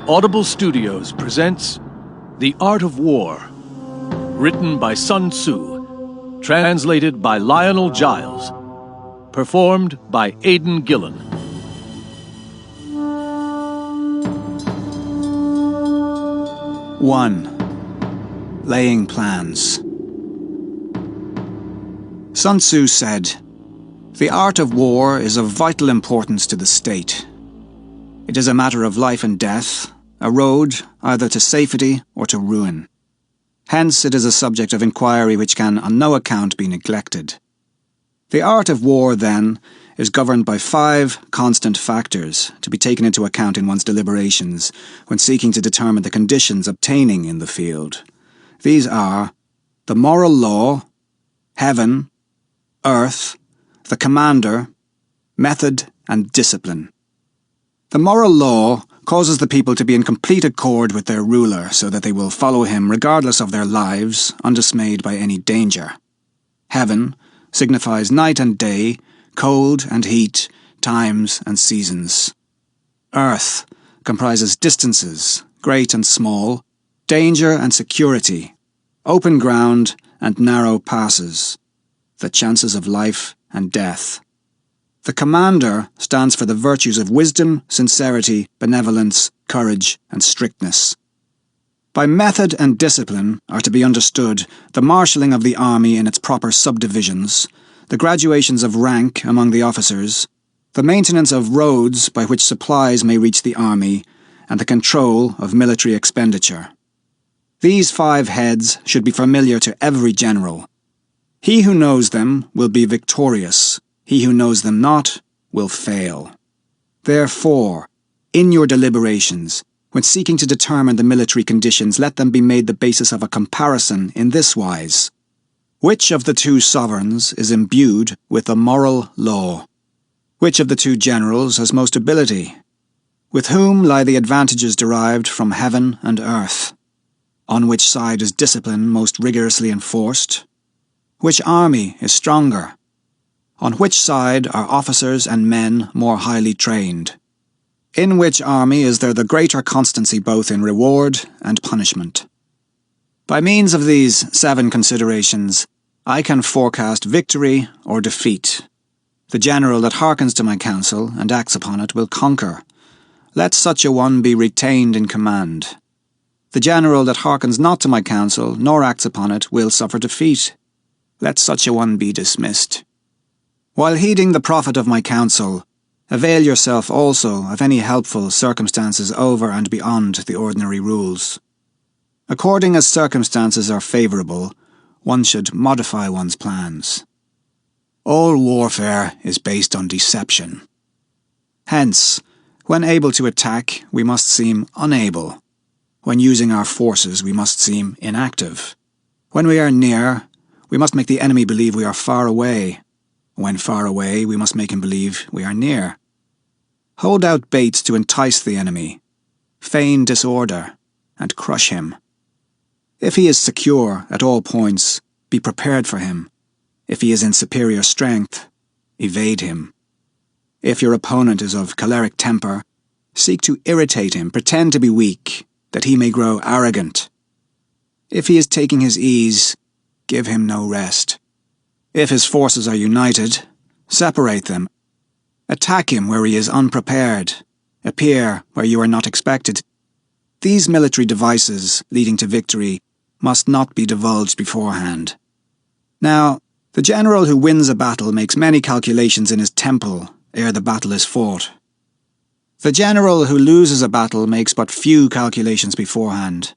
Audible Studios presents The Art of War, written by Sun Tzu, translated by Lionel Giles, performed by Aidan Gillen. 1. Laying plans. Sun Tzu said, "The art of war is of vital importance to the state. It is a matter of life and death, a road either to safety or to ruin. Hence it is a subject of inquiry which can on no account be neglected. The art of war, then, is governed by 5 constant factors to be taken into account in one's deliberations when seeking to determine the conditions obtaining in the field. These are the moral law, heaven, earth, the commander, method, and discipline. The moral law causes the people to be in complete accord with their ruler so that they will follow him regardless of their lives, undismayed by any danger. Heaven signifies night and day, cold and heat, times and seasons. Earth comprises distances, great and small, danger and security, open ground and narrow passes, the chances of life and death. The commander stands for the virtues of wisdom, sincerity, benevolence, courage, and strictness. By method and discipline are to be understood the marshalling of the army in its proper subdivisions, the graduations of rank among the officers, the maintenance of roads by which supplies may reach the army, and the control of military expenditure. These 5 heads should be familiar to every general. He who knows them will be victorious. He who knows them not will fail. Therefore, in your deliberations, when seeking to determine the military conditions, let them be made the basis of a comparison in this wise. Which of the 2 sovereigns is imbued with the moral law? Which of the 2 generals has most ability? With whom lie the advantages derived from heaven and earth? On which side is discipline most rigorously enforced? Which army is stronger? On which side are officers and men more highly trained? In which army is there the greater constancy both in reward and punishment? By means of these 7 considerations, I can forecast victory or defeat. The general that hearkens to my counsel and acts upon it will conquer. Let such a one be retained in command. The general that hearkens not to my counsel nor acts upon it will suffer defeat. Let such a one be dismissed. While heeding the profit of my counsel, avail yourself also of any helpful circumstances over and beyond the ordinary rules. According as circumstances are favourable, one should modify one's plans. All warfare is based on deception. Hence, when able to attack, we must seem unable. When using our forces, we must seem inactive. When we are near, we must make the enemy believe we are far away. When far away, we must make him believe we are near. Hold out baits to entice the enemy. Feign disorder, and crush him. If he is secure at all points, be prepared for him. If he is in superior strength, evade him. If your opponent is of choleric temper, seek to irritate him, pretend to be weak, that he may grow arrogant. If he is taking his ease, give him no rest. If his forces are united, separate them. Attack him where he is unprepared. Appear where you are not expected. These military devices leading to victory must not be divulged beforehand. Now, the general who wins a battle makes many calculations in his temple ere the battle is fought. The general who loses a battle makes but few calculations beforehand.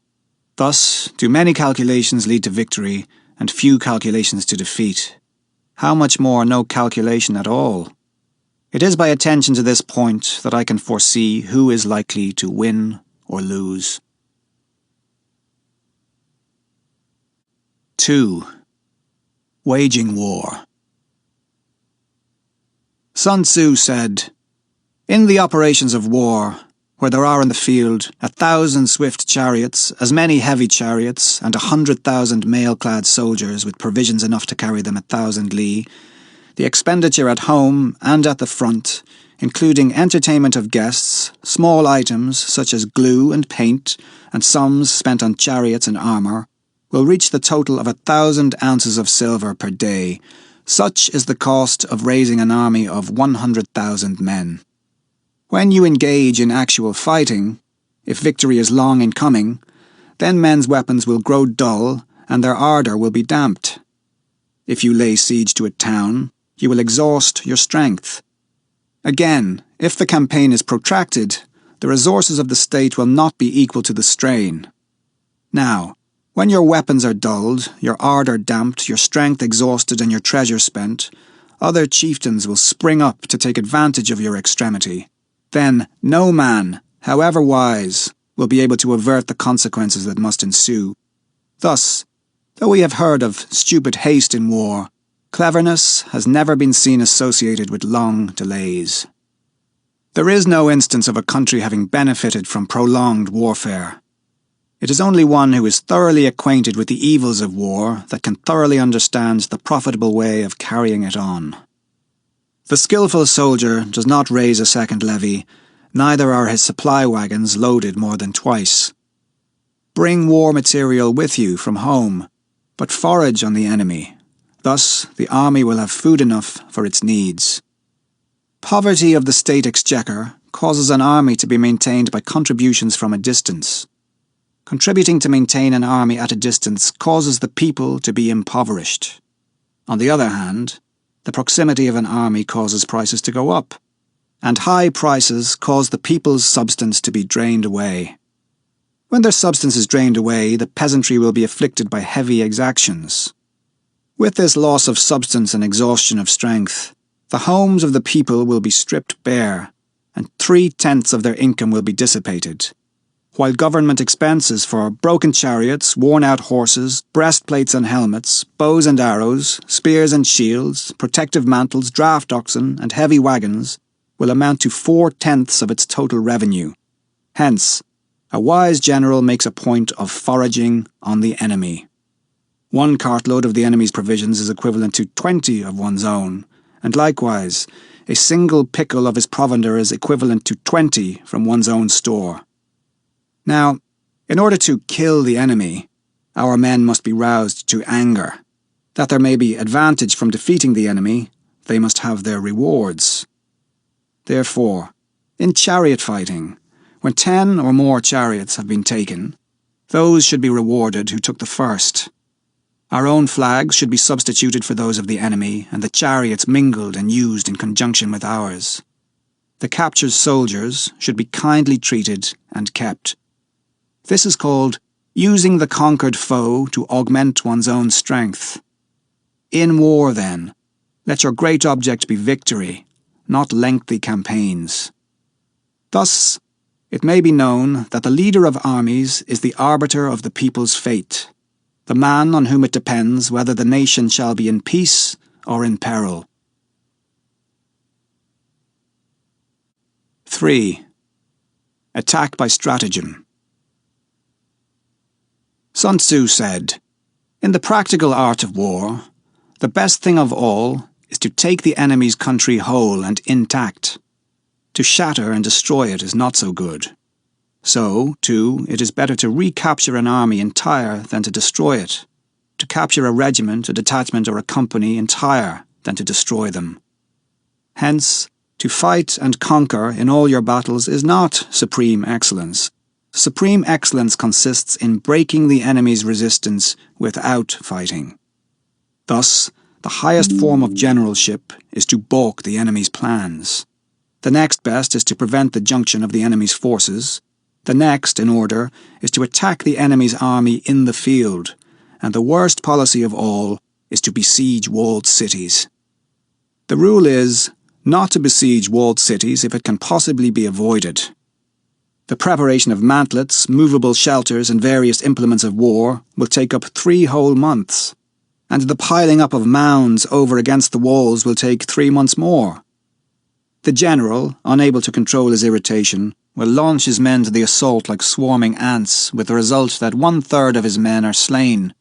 Thus, do many calculations lead to victory, and few calculations to defeat. How much more no calculation at all? It is by attention to this point that I can foresee who is likely to win or lose. 2. Waging war. Sun Tzu said, "In the operations of war, where there are in the field 1,000 swift chariots, as many heavy chariots, and 100,000 mail-clad soldiers with provisions enough to carry them 1,000 li, the expenditure at home and at the front including entertainment of guests, small items such as glue and paint, and sums spent on chariots and armour, will reach the total of 1,000 ounces of silver per day. Such is the cost of raising an army of 100,000 men. When you engage in actual fighting, if victory is long in coming, then men's weapons will grow dull and their ardour will be damped. If you lay siege to a town, you will exhaust your strength. Again, if the campaign is protracted, the resources of the state will not be equal to the strain. Now, when your weapons are dulled, your ardour damped, your strength exhausted and your treasure spent, other chieftains will spring up to take advantage of your extremity. Then no man, however wise, will be able to avert the consequences that must ensue. Thus, though we have heard of stupid haste in war, cleverness has never been seen associated with long delays. There is no instance of a country having benefited from prolonged warfare. It is only one who is thoroughly acquainted with the evils of war that can thoroughly understand the profitable way of carrying it on. The skillful soldier does not raise a second levy, neither are his supply wagons loaded more than twice. Bring war material with you from home, but forage on the enemy. Thus the army will have food enough for its needs. Poverty of the state exchequer causes an army to be maintained by contributions from a distance. Contributing to maintain an army at a distance causes the people to be impoverished. On the other hand, the proximity of an army causes prices to go up, and high prices cause the people's substance to be drained away. When their substance is drained away, the peasantry will be afflicted by heavy exactions. With this loss of substance and exhaustion of strength, the homes of the people will be stripped bare, and 3/10 of their income will be dissipated, while government expenses for broken chariots, worn-out horses, breastplates and helmets, bows and arrows, spears and shields, protective mantles, draft oxen, and heavy wagons will amount to 4/10 of its total revenue. Hence, a wise general makes a point of foraging on the enemy. 1 cartload of the enemy's provisions is equivalent to 20 of one's own, and likewise, a single pickle of his provender is equivalent to 20 from one's own store. Now, in order to kill the enemy, our men must be roused to anger. That there may be advantage from defeating the enemy, they must have their rewards. Therefore, in chariot fighting, when 10 or more chariots have been taken, those should be rewarded who took the first. Our own flags should be substituted for those of the enemy, and the chariots mingled and used in conjunction with ours. The captured soldiers should be kindly treated and kept. This is called using the conquered foe to augment one's own strength. In war, then, let your great object be victory, not lengthy campaigns. Thus, it may be known that the leader of armies is the arbiter of the people's fate, the man on whom it depends whether the nation shall be in peace or in peril. 3. Attack by stratagem. Sun Tzu said, "In the practical art of war, the best thing of all is to take the enemy's country whole and intact. To shatter and destroy it is not so good. So, too, it is better to recapture an army entire than to destroy it, to capture a regiment, a detachment, or a company entire than to destroy them. Hence, to fight and conquer in all your battles is not supreme excellence. Supreme excellence consists in breaking the enemy's resistance without fighting. Thus, the highest form of generalship is to balk the enemy's plans. The next best is to prevent the junction of the enemy's forces. The next, in order, is to attack the enemy's army in the field, and the worst policy of all is to besiege walled cities. The rule is not to besiege walled cities if it can possibly be avoided. The preparation of mantlets, movable shelters, and various implements of war will take up 3 whole months, and the piling up of mounds over against the walls will take 3 months more. The general, unable to control his irritation, will launch his men to the assault like swarming ants, with the result that 1/3 of his men are slain,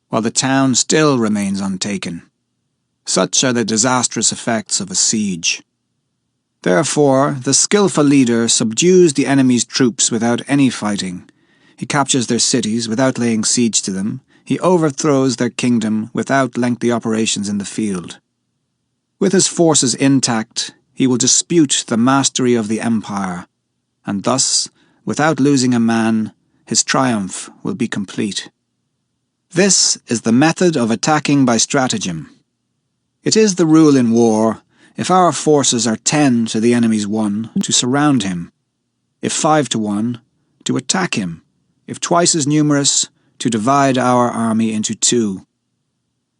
while the town still remains untaken. Such are the disastrous effects of a siege. Therefore, the skillful leader subdues the enemy's troops without any fighting. He captures their cities without laying siege to them. He overthrows their kingdom without lengthy operations in the field. With his forces intact, he will dispute the mastery of the empire, and thus, without losing a man, his triumph will be complete. This is the method of attacking by stratagem. It is the rule in war, if our forces are 10 to the enemy's 1, to surround him; if 5 to 1, to attack him; if twice as numerous, to divide our army into 2.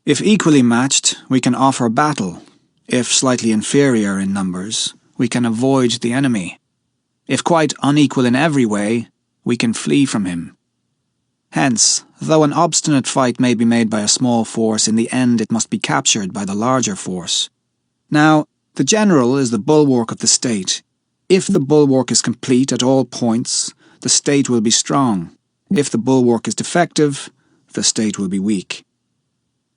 If equally matched, we can offer battle; if slightly inferior in numbers, we can avoid the enemy; if quite unequal in every way, we can flee from him. Hence, though an obstinate fight may be made by a small force, in the end it must be captured by the larger force. Now, the general is the bulwark of the state. If the bulwark is complete at all points, the state will be strong. If the bulwark is defective, the state will be weak.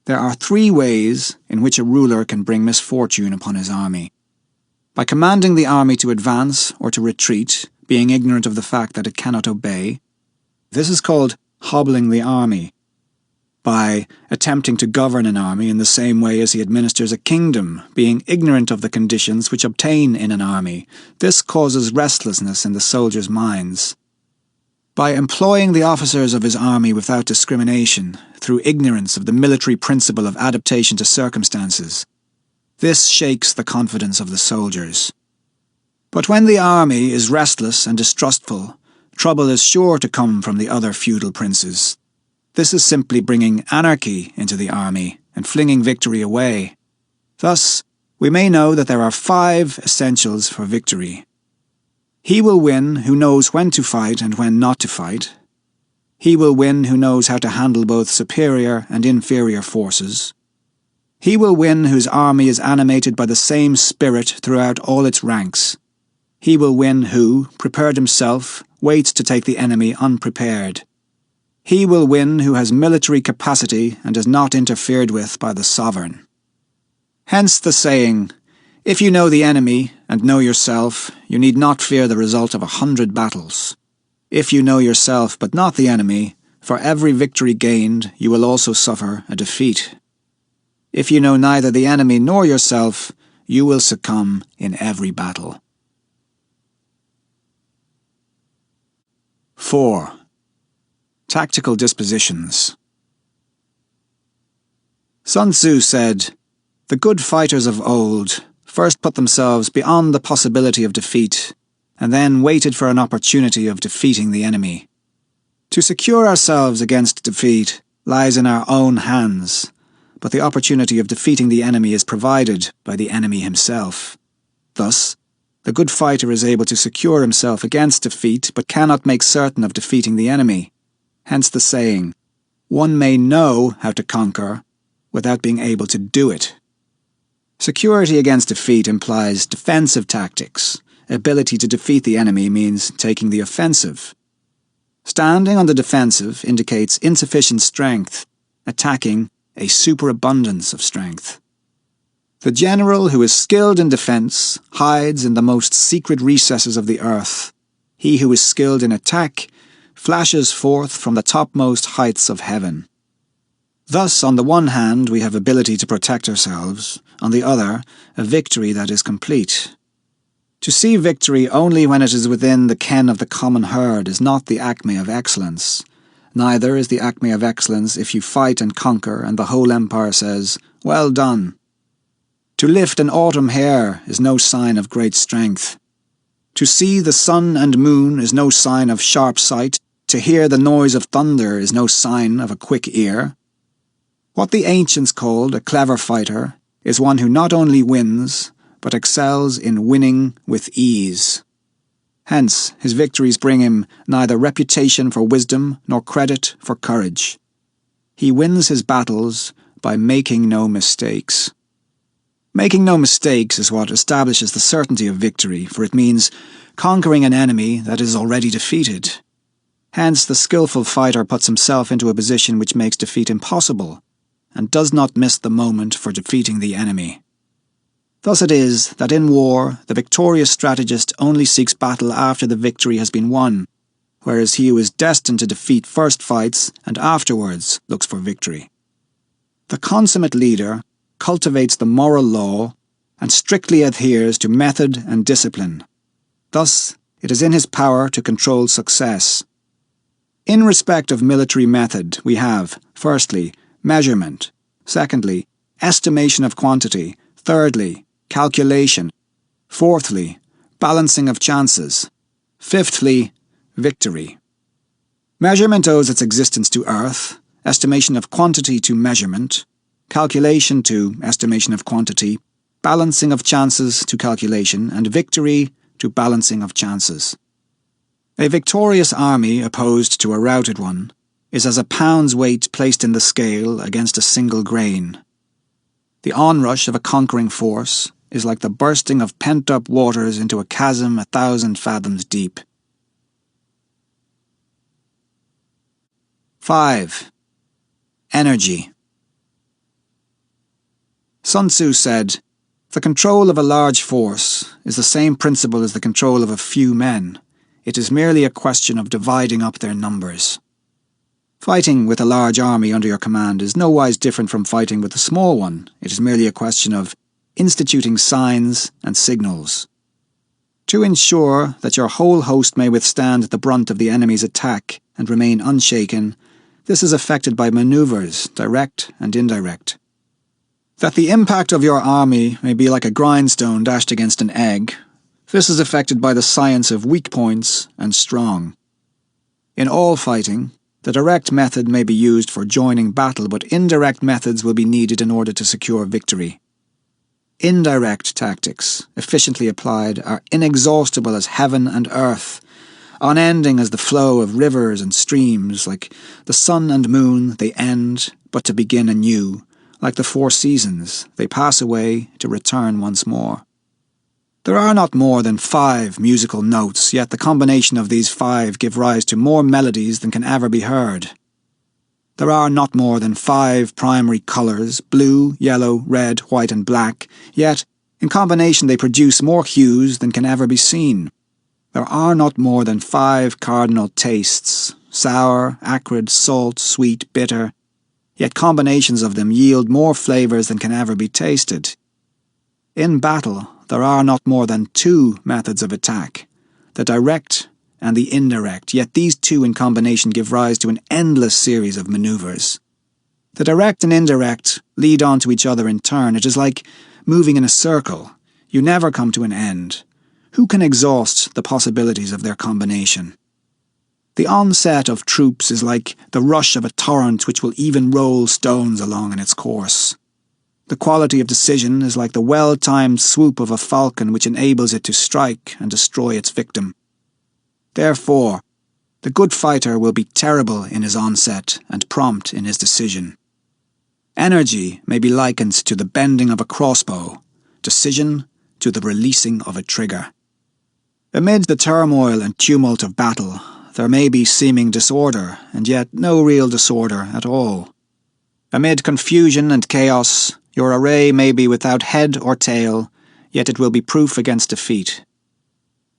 There are 3 ways in which a ruler can bring misfortune upon his army. By commanding the army to advance or to retreat, being ignorant of the fact that it cannot obey. This is called hobbling the army. By attempting to govern an army in the same way as he administers a kingdom, being ignorant of the conditions which obtain in an army. This causes restlessness in the soldiers' minds. By employing the officers of his army without discrimination, through ignorance of the military principle of adaptation to circumstances. This shakes the confidence of the soldiers. But when the army is restless and distrustful, trouble is sure to come from the other feudal princes. This is simply bringing anarchy into the army and flinging victory away. Thus, we may know that there are 5 essentials for victory. He will win who knows when to fight and when not to fight. He will win who knows how to handle both superior and inferior forces. He will win whose army is animated by the same spirit throughout all its ranks. He will win who, prepared himself, waits to take the enemy unprepared. He will win who has military capacity and is not interfered with by the sovereign. Hence the saying, if you know the enemy and know yourself, you need not fear the result of 100 battles. If you know yourself but not the enemy, for every victory gained you will also suffer a defeat. If you know neither the enemy nor yourself, you will succumb in every battle. 4. Tactical dispositions. Sun Tzu said, "The good fighters of old first put themselves beyond the possibility of defeat, and then waited for an opportunity of defeating the enemy. To secure ourselves against defeat lies in our own hands, but the opportunity of defeating the enemy is provided by the enemy himself. Thus, the good fighter is able to secure himself against defeat, but cannot make certain of defeating the enemy. Hence the saying, one may know how to conquer without being able to do it." Security against defeat implies defensive tactics. Ability to defeat the enemy means taking the offensive. Standing on the defensive indicates insufficient strength, attacking a superabundance of strength. The general who is skilled in defense hides in the most secret recesses of the earth. He who is skilled in attack flashes forth from the topmost heights of heaven. Thus, on the one hand, we have ability to protect ourselves, on the other, a victory that is complete. To see victory only when it is within the ken of the common herd is not the acme of excellence. Neither is the acme of excellence if you fight and conquer and the whole empire says, "Well done." To lift an autumn hair is no sign of great strength. To see the sun and moon is no sign of sharp sight. To hear the noise of thunder is no sign of a quick ear. What the ancients called a clever fighter is one who not only wins, but excels in winning with ease. Hence, his victories bring him neither reputation for wisdom nor credit for courage. He wins his battles by making no mistakes. Making no mistakes is what establishes the certainty of victory, for it means conquering an enemy that is already defeated. Hence, the skillful fighter puts himself into a position which makes defeat impossible, and does not miss the moment for defeating the enemy. Thus it is that in war the victorious strategist only seeks battle after the victory has been won, whereas he who is destined to defeat first fights and afterwards looks for victory. The consummate leader cultivates the moral law and strictly adheres to method and discipline. Thus, it is in his power to control success. In respect of military method, we have, firstly, measurement, secondly, estimation of quantity, thirdly, calculation, fourthly, balancing of chances, fifthly, victory. Measurement owes its existence to earth, estimation of quantity to measurement, calculation to estimation of quantity, balancing of chances to calculation, and victory to balancing of chances. A victorious army opposed to a routed one is as a pound's weight placed in the scale against a single grain. The onrush of a conquering force is like the bursting of pent-up waters into a chasm 1,000 fathoms deep. 5. Energy. Sun Tzu said, "The control of a large force is the same principle as the control of a few men. It is merely a question of dividing up their numbers." Fighting with a large army under your command is nowise different from fighting with a small one. It is merely a question of instituting signs and signals. To ensure that your whole host may withstand the brunt of the enemy's attack and remain unshaken, this is effected by manoeuvres, direct and indirect. That the impact of your army may be like a grindstone dashed against an egg, this is effected by the science of weak points and strong. In all fighting, the direct method may be used for joining battle, but indirect methods will be needed in order to secure victory. Indirect tactics, efficiently applied, are inexhaustible as heaven and earth, unending as the flow of rivers and streams. Like the sun and moon, they end, but to begin anew. Like the 4 seasons, they pass away to return once more. There are not more than 5 musical notes, yet the combination of these 5 give rise to more melodies than can ever be heard. There are not more than 5 primary colours, blue, yellow, red, white and black, yet in combination they produce more hues than can ever be seen. There are not more than 5 cardinal tastes, sour, acrid, salt, sweet, bitter, yet combinations of them yield more flavours than can ever be tasted. In battle, there are not more than 2 methods of attack, the direct and the indirect, yet these 2 in combination give rise to an endless series of manoeuvres. The direct and indirect lead on to each other in turn. It is like moving in a circle. You never come to an end. Who can exhaust the possibilities of their combination? The onset of troops is like the rush of a torrent which will even roll stones along in its course. The quality of decision is like the well-timed swoop of a falcon which enables it to strike and destroy its victim. Therefore, the good fighter will be terrible in his onset and prompt in his decision. Energy may be likened to the bending of a crossbow, decision to the releasing of a trigger. Amid the turmoil and tumult of battle, there may be seeming disorder, and yet no real disorder at all. Amid confusion and chaos, your array may be without head or tail, yet it will be proof against defeat.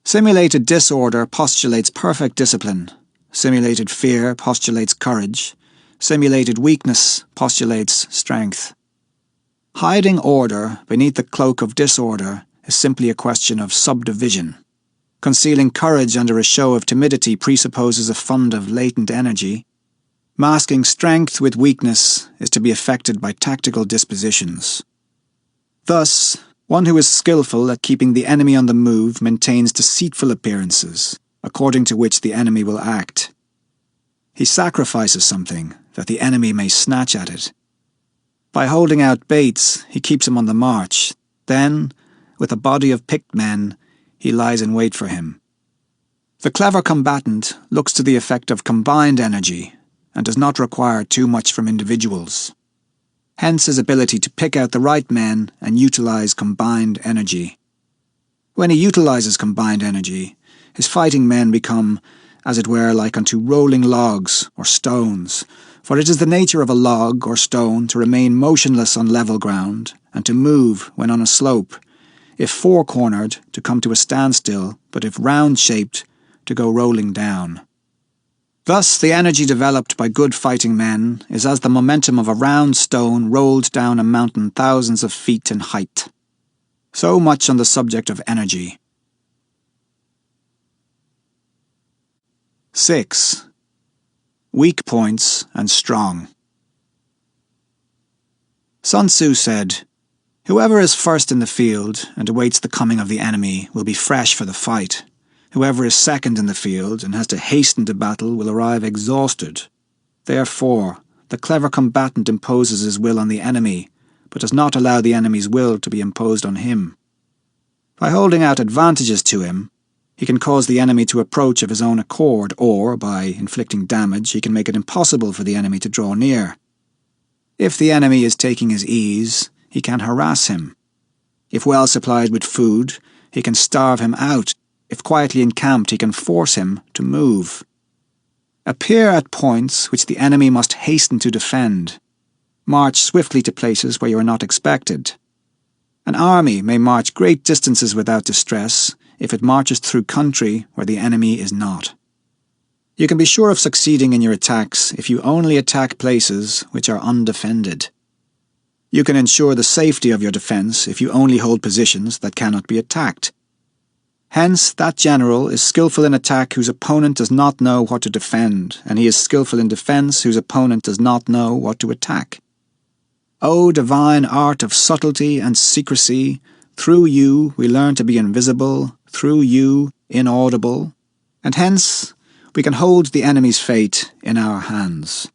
Simulated disorder postulates perfect discipline. Simulated fear postulates courage. Simulated weakness postulates strength. Hiding order beneath the cloak of disorder is simply a question of subdivision. Concealing courage under a show of timidity presupposes a fund of latent energy. Masking strength with weakness is to be effected by tactical dispositions. Thus, one who is skillful at keeping the enemy on the move maintains deceitful appearances, according to which the enemy will act. He sacrifices something that the enemy may snatch at it. By holding out baits, he keeps him on the march. Then, with a body of picked men, he lies in wait for him. The clever combatant looks to the effect of combined energy and does not require too much from individuals. Hence his ability to pick out the right men and utilize combined energy. When he utilizes combined energy, his fighting men become, as it were, like unto rolling logs or stones, for it is the nature of a log or stone to remain motionless on level ground and to move when on a slope, if four-cornered, to come to a standstill, but if round-shaped, to go rolling down. Thus, the energy developed by good fighting men is as the momentum of a round stone rolled down a mountain thousands of feet in height. So much on the subject of energy. 6. Weak points and strong. Sun Tzu said, "Whoever is first in the field and awaits the coming of the enemy will be fresh for the fight. Whoever is second in the field and has to hasten to battle will arrive exhausted. Therefore, the clever combatant imposes his will on the enemy, but does not allow the enemy's will to be imposed on him. By holding out advantages to him, he can cause the enemy to approach of his own accord, or, by inflicting damage, he can make it impossible for the enemy to draw near. If the enemy is taking his ease, he can harass him. If well supplied with food, he can starve him out. If quietly encamped, he can force him to move. Appear at points which the enemy must hasten to defend. March swiftly to places where you are not expected. An army may march great distances without distress if it marches through country where the enemy is not. You can be sure of succeeding in your attacks if you only attack places which are undefended. You can ensure the safety of your defence if you only hold positions that cannot be attacked. Hence, that general is skillful in attack whose opponent does not know what to defend, and he is skillful in defence whose opponent does not know what to attack. O divine art of subtlety and secrecy, through you we learn to be invisible, through you inaudible, and hence we can hold the enemy's fate in our hands.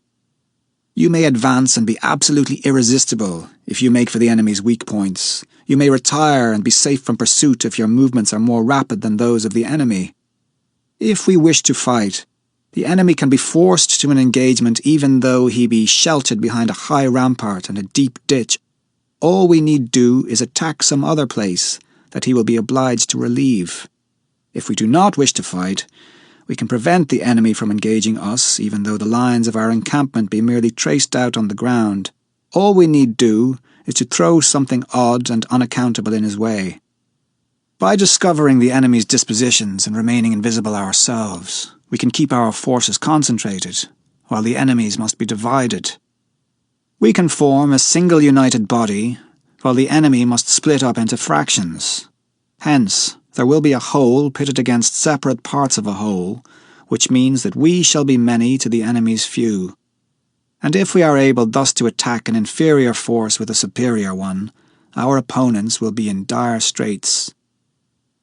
You may advance and be absolutely irresistible if you make for the enemy's weak points. You may retire and be safe from pursuit if your movements are more rapid than those of the enemy. If we wish to fight, the enemy can be forced to an engagement even though he be sheltered behind a high rampart and a deep ditch. All we need do is attack some other place that he will be obliged to relieve. If we do not wish to fight, we can prevent the enemy from engaging us even though the lines of our encampment be merely traced out on the ground. All we need do is to throw something odd and unaccountable in his way. By discovering the enemy's dispositions and remaining invisible ourselves, we can keep our forces concentrated, while the enemy's must be divided. We can form a single united body, while the enemy must split up into fractions. Hence, there will be a whole pitted against separate parts of a whole, which means that we shall be many to the enemy's few. And if we are able thus to attack an inferior force with a superior one, our opponents will be in dire straits.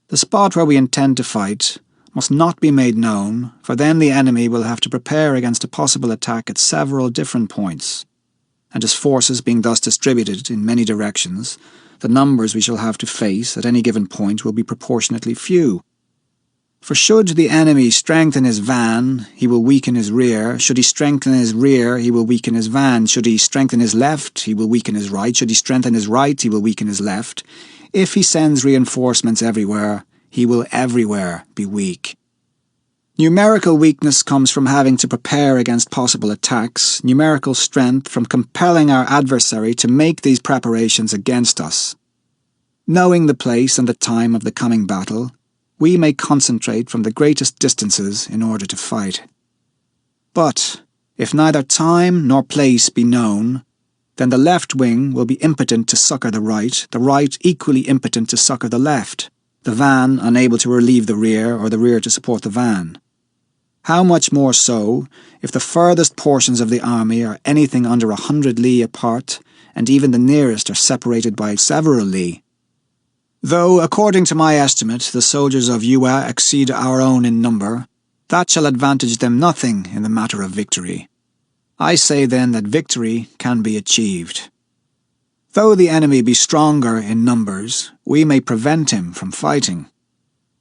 The spot where we intend to fight must not be made known, for then the enemy will have to prepare against a possible attack at several different points, and his forces being thus distributed in many directions, the numbers we shall have to face at any given point will be proportionately few. For should the enemy strengthen his van, he will weaken his rear. Should he strengthen his rear, he will weaken his van. Should he strengthen his left, he will weaken his right. Should he strengthen his right, he will weaken his left. If he sends reinforcements everywhere, he will everywhere be weak. Numerical weakness comes from having to prepare against possible attacks, numerical strength from compelling our adversary to make these preparations against us. Knowing the place and the time of the coming battle, we may concentrate from the greatest distances in order to fight. But, if neither time nor place be known, then the left wing will be impotent to succour the right equally impotent to succour the left, the van unable to relieve the rear or the rear to support the van. How much more so if the furthest portions of the army are anything under 100 li apart, and even the nearest are separated by several li. Though, according to my estimate, the soldiers of Yue exceed our own in number, that shall advantage them nothing in the matter of victory. I say then that victory can be achieved. Though the enemy be stronger in numbers, we may prevent him from fighting.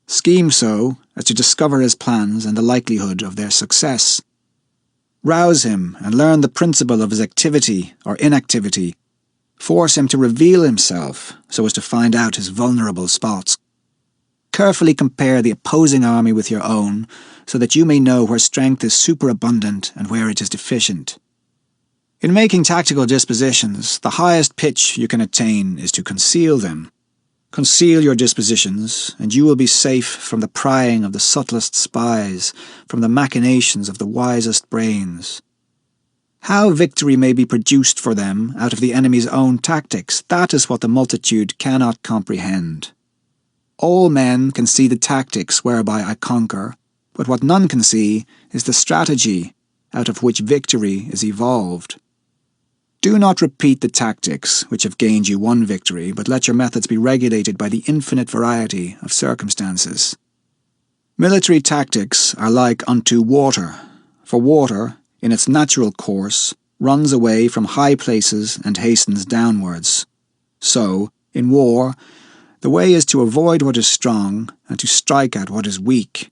Scheme so as to discover his plans and the likelihood of their success. Rouse him and learn the principle of his activity or inactivity. Force him to reveal himself so as to find out his vulnerable spots. Carefully compare the opposing army with your own so that you may know where strength is superabundant and where it is deficient. In making tactical dispositions, the highest pitch you can attain is to conceal them. Conceal your dispositions, and you will be safe from the prying of the subtlest spies, from the machinations of the wisest brains. How victory may be produced for them out of the enemy's own tactics, that is what the multitude cannot comprehend. All men can see the tactics whereby I conquer, but what none can see is the strategy out of which victory is evolved. Do not repeat the tactics which have gained you one victory, but let your methods be regulated by the infinite variety of circumstances. Military tactics are like unto water, for water, in its natural course, runs away from high places and hastens downwards. So, in war, the way is to avoid what is strong and to strike at what is weak.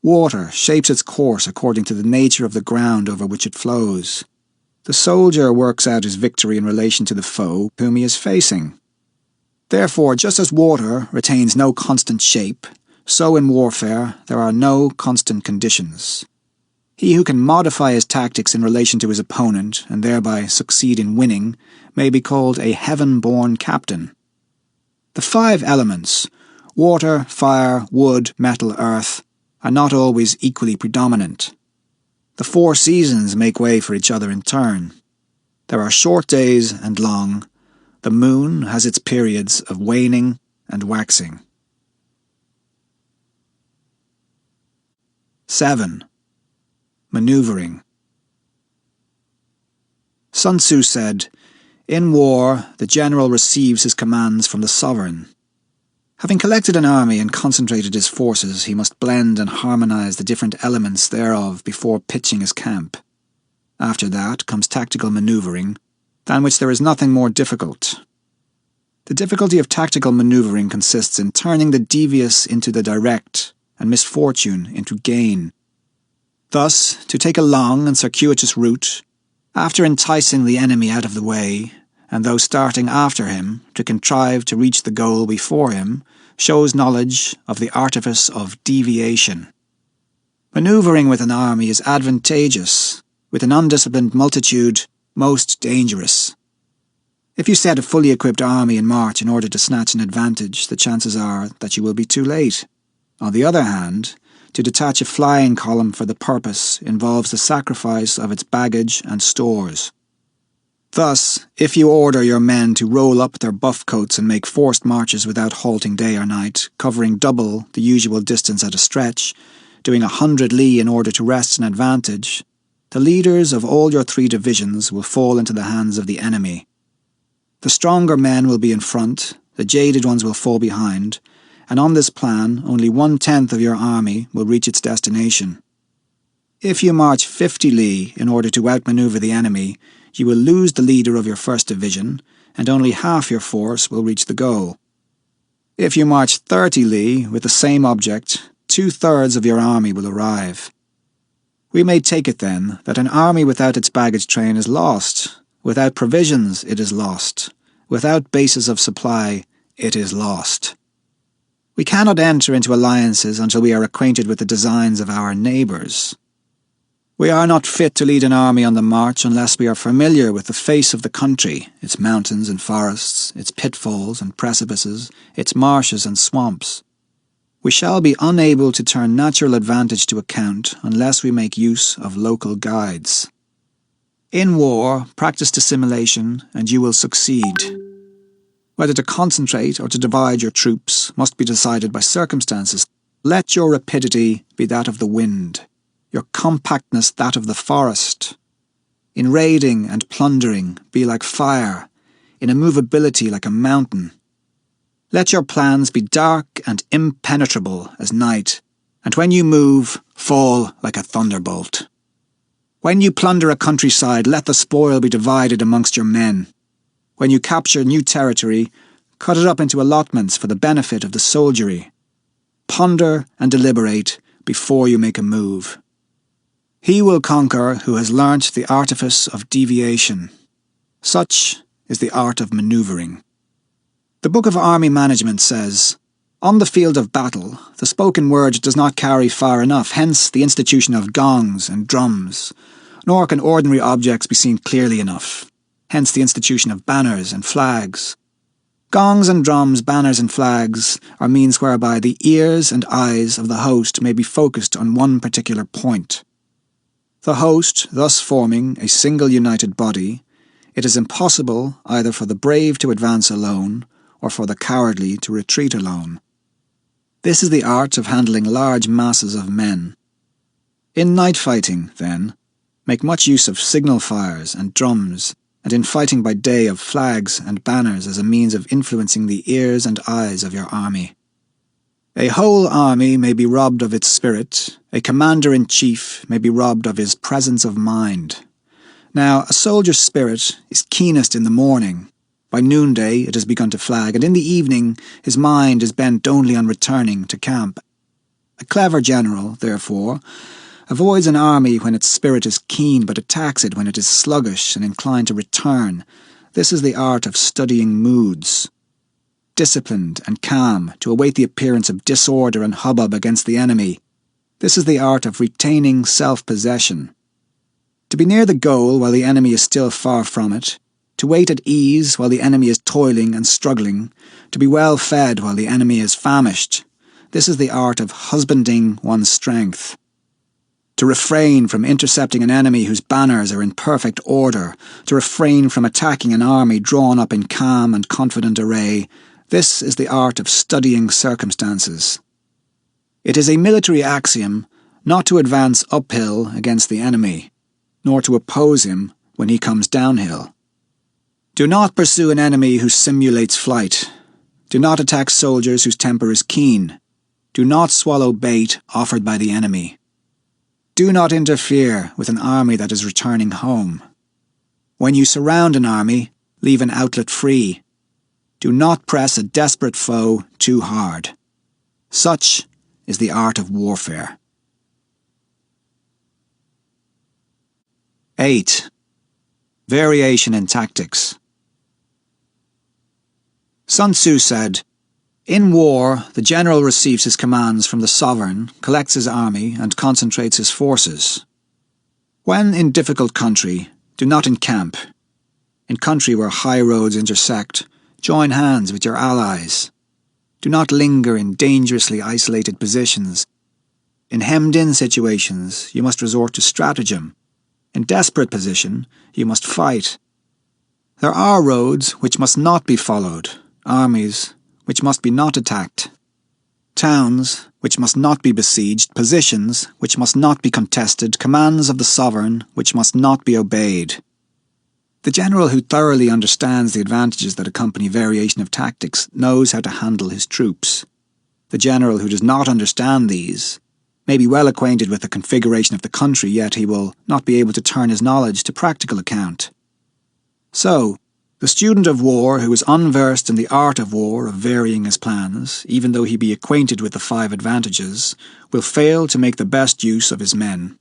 Water shapes its course according to the nature of the ground over which it flows. The soldier works out his victory in relation to the foe whom he is facing. Therefore, just as water retains no constant shape, so in warfare there are no constant conditions. He who can modify his tactics in relation to his opponent and thereby succeed in winning may be called a heaven-born captain. The 5 elements, water, fire, wood, metal, earth, are not always equally predominant. The 4 seasons make way for each other in turn. There are short days and long. The moon has its periods of waning and waxing. 7. Manoeuvring. Sun Tzu said, "In war, the general receives his commands from the sovereign. Having collected an army and concentrated his forces, he must blend and harmonize the different elements thereof before pitching his camp. After that comes tactical manoeuvring, than which there is nothing more difficult. The difficulty of tactical manoeuvring consists in turning the devious into the direct, and misfortune into gain. Thus, to take a long and circuitous route, after enticing the enemy out of the way, and though starting after him, to contrive to reach the goal before him, shows knowledge of the artifice of deviation. Manoeuvring with an army is advantageous, with an undisciplined multitude most dangerous. If you set a fully equipped army in march in order to snatch an advantage, the chances are that you will be too late. On the other hand, to detach a flying column for the purpose involves the sacrifice of its baggage and stores. Thus, if you order your men to roll up their buff coats and make forced marches without halting day or night, covering double the usual distance at a stretch, doing 100 li in order to wrest an advantage, the leaders of all your 3 divisions will fall into the hands of the enemy. The stronger men will be in front, the jaded ones will fall behind, and on this plan only 1/10 of your army will reach its destination. If you march 50 li in order to outmaneuver the enemy, you will lose the leader of your 1st division, and only half your force will reach the goal. If you march 30 li with the same object, 2/3 of your army will arrive. We may take it then that an army without its baggage train is lost, without provisions it is lost, without bases of supply it is lost. We cannot enter into alliances until we are acquainted with the designs of our neighbours. We are not fit to lead an army on the march unless we are familiar with the face of the country, its mountains and forests, its pitfalls and precipices, its marshes and swamps. We shall be unable to turn natural advantage to account unless we make use of local guides. In war, practice dissimulation and you will succeed. Whether to concentrate or to divide your troops must be decided by circumstances. Let your rapidity be that of the wind, your compactness that of the forest. In raiding and plundering, be like fire, in immovability like a mountain. Let your plans be dark and impenetrable as night, and when you move, fall like a thunderbolt. When you plunder a countryside, let the spoil be divided amongst your men. When you capture new territory, cut it up into allotments for the benefit of the soldiery. Ponder and deliberate before you make a move. He will conquer who has learnt the artifice of deviation. Such is the art of manoeuvring. The Book of Army Management says, "On the field of battle, the spoken word does not carry far enough, hence the institution of gongs and drums, nor can ordinary objects be seen clearly enough. Hence the institution of banners and flags. Gongs and drums, banners and flags are means whereby the ears and eyes of the host may be focused on one particular point. The host thus forming a single united body, it is impossible either for the brave to advance alone or for the cowardly to retreat alone. This is the art of handling large masses of men. In night fighting, then, make much use of signal fires and drums, and in fighting by day of flags and banners as a means of influencing the ears and eyes of your army. A whole army may be robbed of its spirit, a commander-in-chief may be robbed of his presence of mind. Now, a soldier's spirit is keenest in the morning. By noonday it has begun to flag, and in the evening his mind is bent only on returning to camp. A clever general, therefore, avoids an army when its spirit is keen, but attacks it when it is sluggish and inclined to return. This is the art of studying moods. Disciplined and calm, to await the appearance of disorder and hubbub against the enemy. This is the art of retaining self-possession. To be near the goal while the enemy is still far from it, to wait at ease while the enemy is toiling and struggling, to be well fed while the enemy is famished. This is the art of husbanding one's strength. To refrain from intercepting an enemy whose banners are in perfect order, to refrain from attacking an army drawn up in calm and confident array, this is the art of studying circumstances. It is a military axiom not to advance uphill against the enemy, nor to oppose him when he comes downhill. Do not pursue an enemy who simulates flight. Do not attack soldiers whose temper is keen. Do not swallow bait offered by the enemy. Do not interfere with an army that is returning home. When you surround an army, leave an outlet free. Do not press a desperate foe too hard. Such is the art of warfare. 8. Variation in tactics. Sun Tzu said, "In war, the general receives his commands from the sovereign, collects his army, and concentrates his forces. When in difficult country, do not encamp. In country where high roads intersect, join hands with your allies. Do not linger in dangerously isolated positions. In hemmed-in situations, you must resort to stratagem. In desperate position, you must fight. There are roads which must not be followed, armies which must be not attacked, towns which must not be besieged, positions which must not be contested, commands of the sovereign which must not be obeyed." The general who thoroughly understands the advantages that accompany variation of tactics knows how to handle his troops. The general who does not understand these may be well acquainted with the configuration of the country, yet he will not be able to turn his knowledge to practical account. So, the student of war who is unversed in the art of war, of varying his plans, even though he be acquainted with the 5 advantages, will fail to make the best use of his men.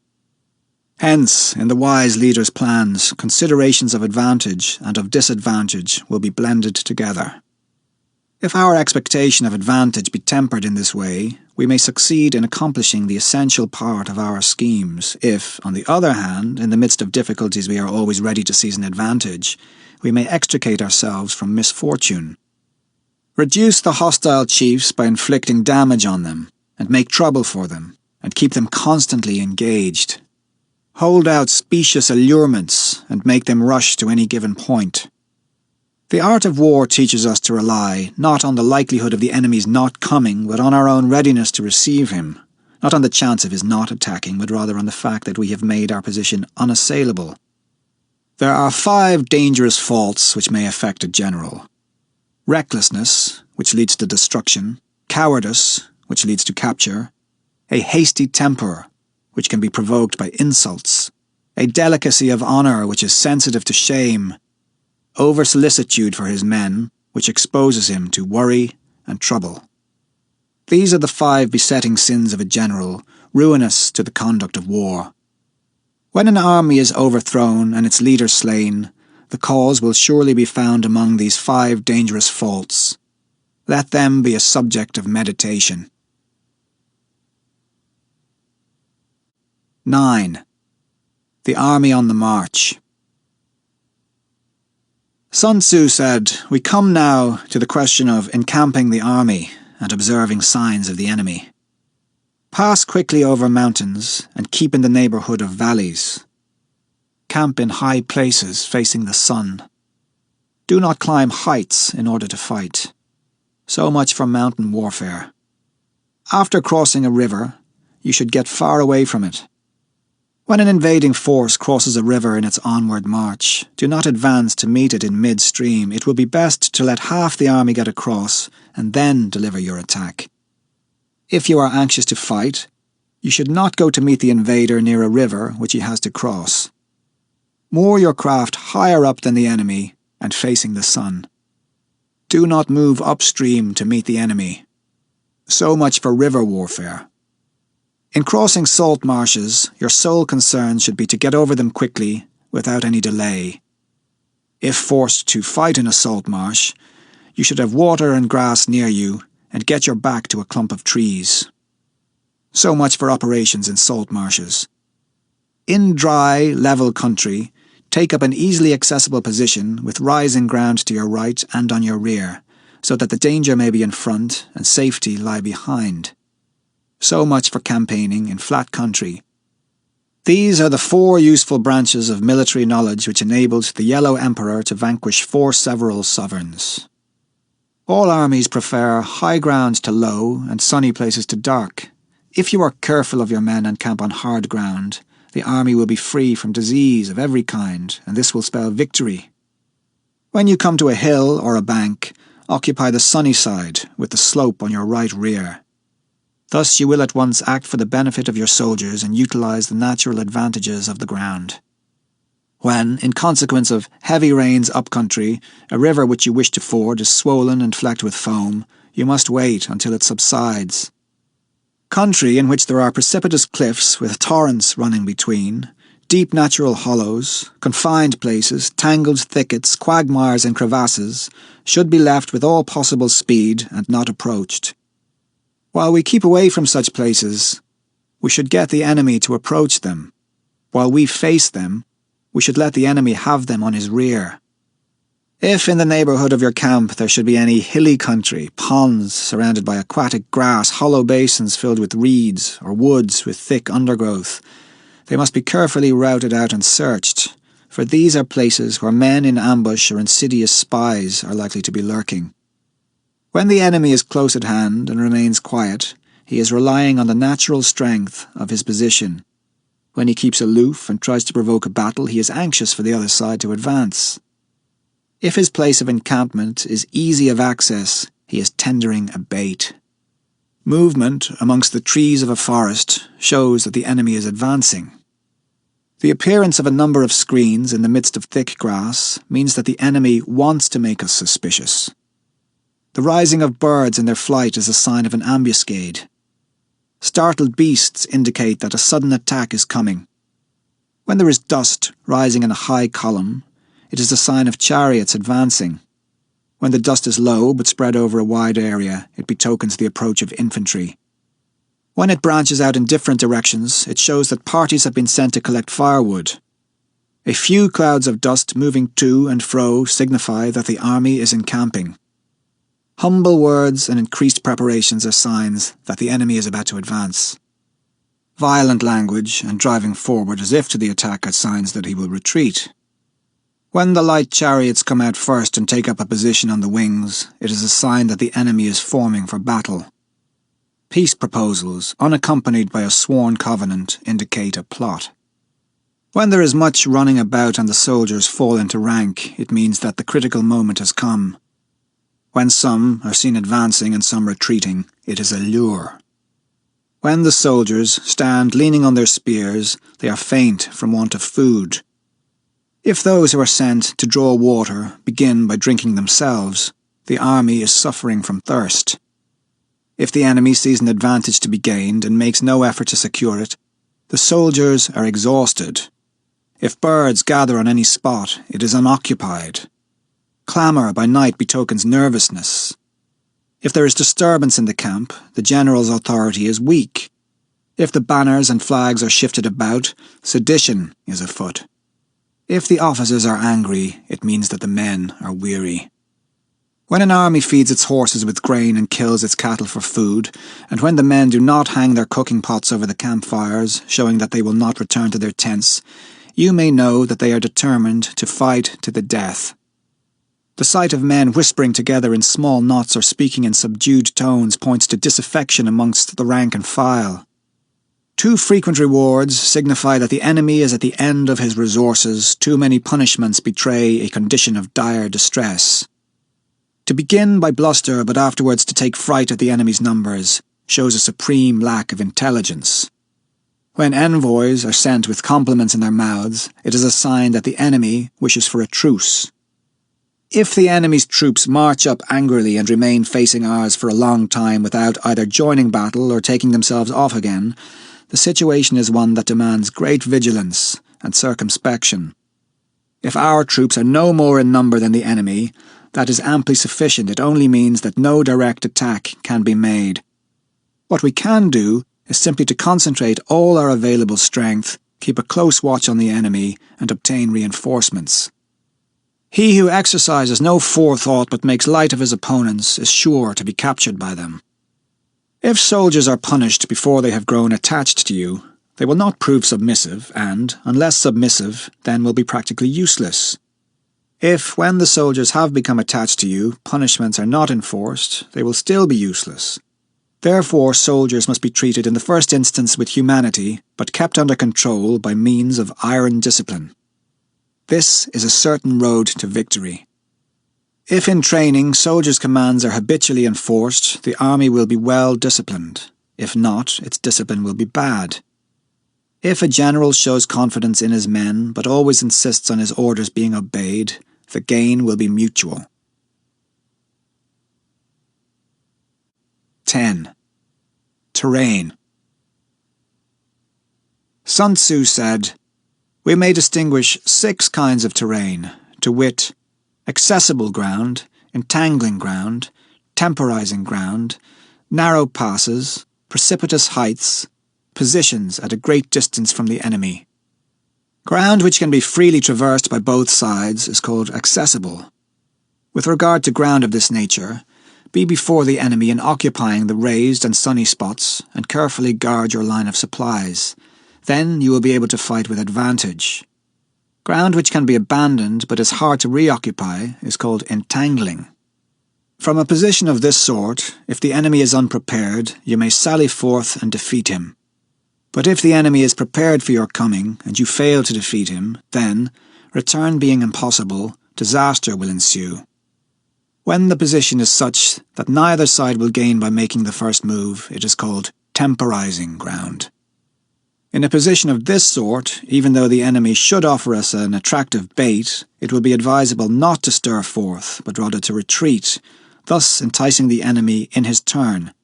Hence, in the wise leader's plans, considerations of advantage and of disadvantage will be blended together. If our expectation of advantage be tempered in this way, we may succeed in accomplishing the essential part of our schemes. If, on the other hand, in the midst of difficulties we are always ready to seize an advantage, we may extricate ourselves from misfortune. Reduce the hostile chiefs by inflicting damage on them, and make trouble for them, and keep them constantly engaged. Hold out specious allurements, and make them rush to any given point. The art of war teaches us to rely not on the likelihood of the enemy's not coming, but on our own readiness to receive him, not on the chance of his not attacking, but rather on the fact that we have made our position unassailable. There are 5 dangerous faults which may affect a general. Recklessness, which leads to destruction, cowardice, which leads to capture, a hasty temper, which can be provoked by insults, a delicacy of honour which is sensitive to shame, over-solicitude for his men, which exposes him to worry and trouble. These are the 5 besetting sins of a general, ruinous to the conduct of war. When an army is overthrown and its leader slain, the cause will surely be found among these 5 dangerous faults. Let them be a subject of meditation. 9. The army on the march. Sun Tzu said, "We come now to the question of encamping the army and observing signs of the enemy. Pass quickly over mountains and keep in the neighbourhood of valleys. Camp in high places facing the sun. Do not climb heights in order to fight." So much for mountain warfare. After crossing a river, you should get far away from it. When an invading force crosses a river in its onward march, do not advance to meet it in mid-stream. It will be best to let half the army get across and then deliver your attack. If you are anxious to fight, you should not go to meet the invader near a river which he has to cross. Moor your craft higher up than the enemy and facing the sun. Do not move upstream to meet the enemy. So much for river warfare. In crossing salt marshes, your sole concern should be to get over them quickly, without any delay. If forced to fight in a salt marsh, you should have water and grass near you, and get your back to a clump of trees. So much for operations in salt marshes. In dry, level country, take up an easily accessible position with rising ground to your right and on your rear, so that the danger may be in front and safety lie behind. So much for campaigning in flat country. These are the 4 useful branches of military knowledge which enabled the Yellow Emperor to vanquish 4 several sovereigns. All armies prefer high ground to low and sunny places to dark. If you are careful of your men and camp on hard ground, the army will be free from disease of every kind, and this will spell victory. When you come to a hill or a bank, occupy the sunny side with the slope on your right rear. Thus you will at once act for the benefit of your soldiers and utilize the natural advantages of the ground. When, in consequence of heavy rains up-country, a river which you wish to ford is swollen and flecked with foam, you must wait until it subsides. Country in which there are precipitous cliffs with torrents running between, deep natural hollows, confined places, tangled thickets, quagmires and crevasses, should be left with all possible speed and not approached. While we keep away from such places, we should get the enemy to approach them. While we face them, we should let the enemy have them on his rear. If in the neighbourhood of your camp there should be any hilly country, ponds surrounded by aquatic grass, hollow basins filled with reeds, or woods with thick undergrowth, they must be carefully routed out and searched, for these are places where men in ambush or insidious spies are likely to be lurking. When the enemy is close at hand and remains quiet, he is relying on the natural strength of his position. When he keeps aloof and tries to provoke a battle, he is anxious for the other side to advance. If his place of encampment is easy of access, he is tendering a bait. Movement amongst the trees of a forest shows that the enemy is advancing. The appearance of a number of screens in the midst of thick grass means that the enemy wants to make us suspicious. The rising of birds in their flight is a sign of an ambuscade. Startled beasts indicate that a sudden attack is coming. When there is dust rising in a high column, it is a sign of chariots advancing. When the dust is low but spread over a wide area, it betokens the approach of infantry. When it branches out in different directions, it shows that parties have been sent to collect firewood. A few clouds of dust moving to and fro signify that the army is encamping. Humble words and increased preparations are signs that the enemy is about to advance. Violent language and driving forward as if to the attack are signs that he will retreat. When the light chariots come out first and take up a position on the wings, it is a sign that the enemy is forming for battle. Peace proposals, unaccompanied by a sworn covenant, indicate a plot. When there is much running about and the soldiers fall into rank, it means that the critical moment has come. When some are seen advancing and some retreating, it is a lure. When the soldiers stand leaning on their spears, they are faint from want of food. If those who are sent to draw water begin by drinking themselves, the army is suffering from thirst. If the enemy sees an advantage to be gained and makes no effort to secure it, the soldiers are exhausted. If birds gather on any spot, it is unoccupied. Clamour by night betokens nervousness. If there is disturbance in the camp, the general's authority is weak. If the banners and flags are shifted about, sedition is afoot. If the officers are angry, it means that the men are weary. When an army feeds its horses with grain and kills its cattle for food, and when the men do not hang their cooking pots over the campfires, showing that they will not return to their tents, you may know that they are determined to fight to the death. The sight of men whispering together in small knots or speaking in subdued tones points to disaffection amongst the rank and file. Too frequent rewards signify that the enemy is at the end of his resources. Too many punishments betray a condition of dire distress. To begin by bluster, but afterwards to take fright at the enemy's numbers, shows a supreme lack of intelligence. When envoys are sent with compliments in their mouths, it is a sign that the enemy wishes for a truce. If the enemy's troops march up angrily and remain facing ours for a long time without either joining battle or taking themselves off again, the situation is one that demands great vigilance and circumspection. If our troops are no more in number than the enemy, that is amply sufficient. It only means that no direct attack can be made. What we can do is simply to concentrate all our available strength, keep a close watch on the enemy, and obtain reinforcements. He who exercises no forethought but makes light of his opponents is sure to be captured by them. If soldiers are punished before they have grown attached to you, they will not prove submissive and, unless submissive, then will be practically useless. If, when the soldiers have become attached to you, punishments are not enforced, they will still be useless. Therefore, soldiers must be treated in the first instance with humanity, but kept under control by means of iron discipline. This is a certain road to victory. If in training soldiers' commands are habitually enforced, the army will be well disciplined. If not, its discipline will be bad. If a general shows confidence in his men, but always insists on his orders being obeyed, the gain will be mutual. 10. Terrain. Sun Tzu said, "We may distinguish 6 kinds of terrain, to wit, accessible ground, entangling ground, temporizing ground, narrow passes, precipitous heights, positions at a great distance from the enemy. Ground which can be freely traversed by both sides is called accessible. With regard to ground of this nature, be before the enemy in occupying the raised and sunny spots, and carefully guard your line of supplies. Then you will be able to fight with advantage. Ground which can be abandoned but is hard to reoccupy is called entangling. From a position of this sort, if the enemy is unprepared, you may sally forth and defeat him. But if the enemy is prepared for your coming, and you fail to defeat him, then, return being impossible, disaster will ensue. When the position is such that neither side will gain by making the first move, it is called temporizing ground. In a position of this sort, even though the enemy should offer us an attractive bait, it will be advisable not to stir forth, but rather to retreat, thus enticing the enemy in his turn.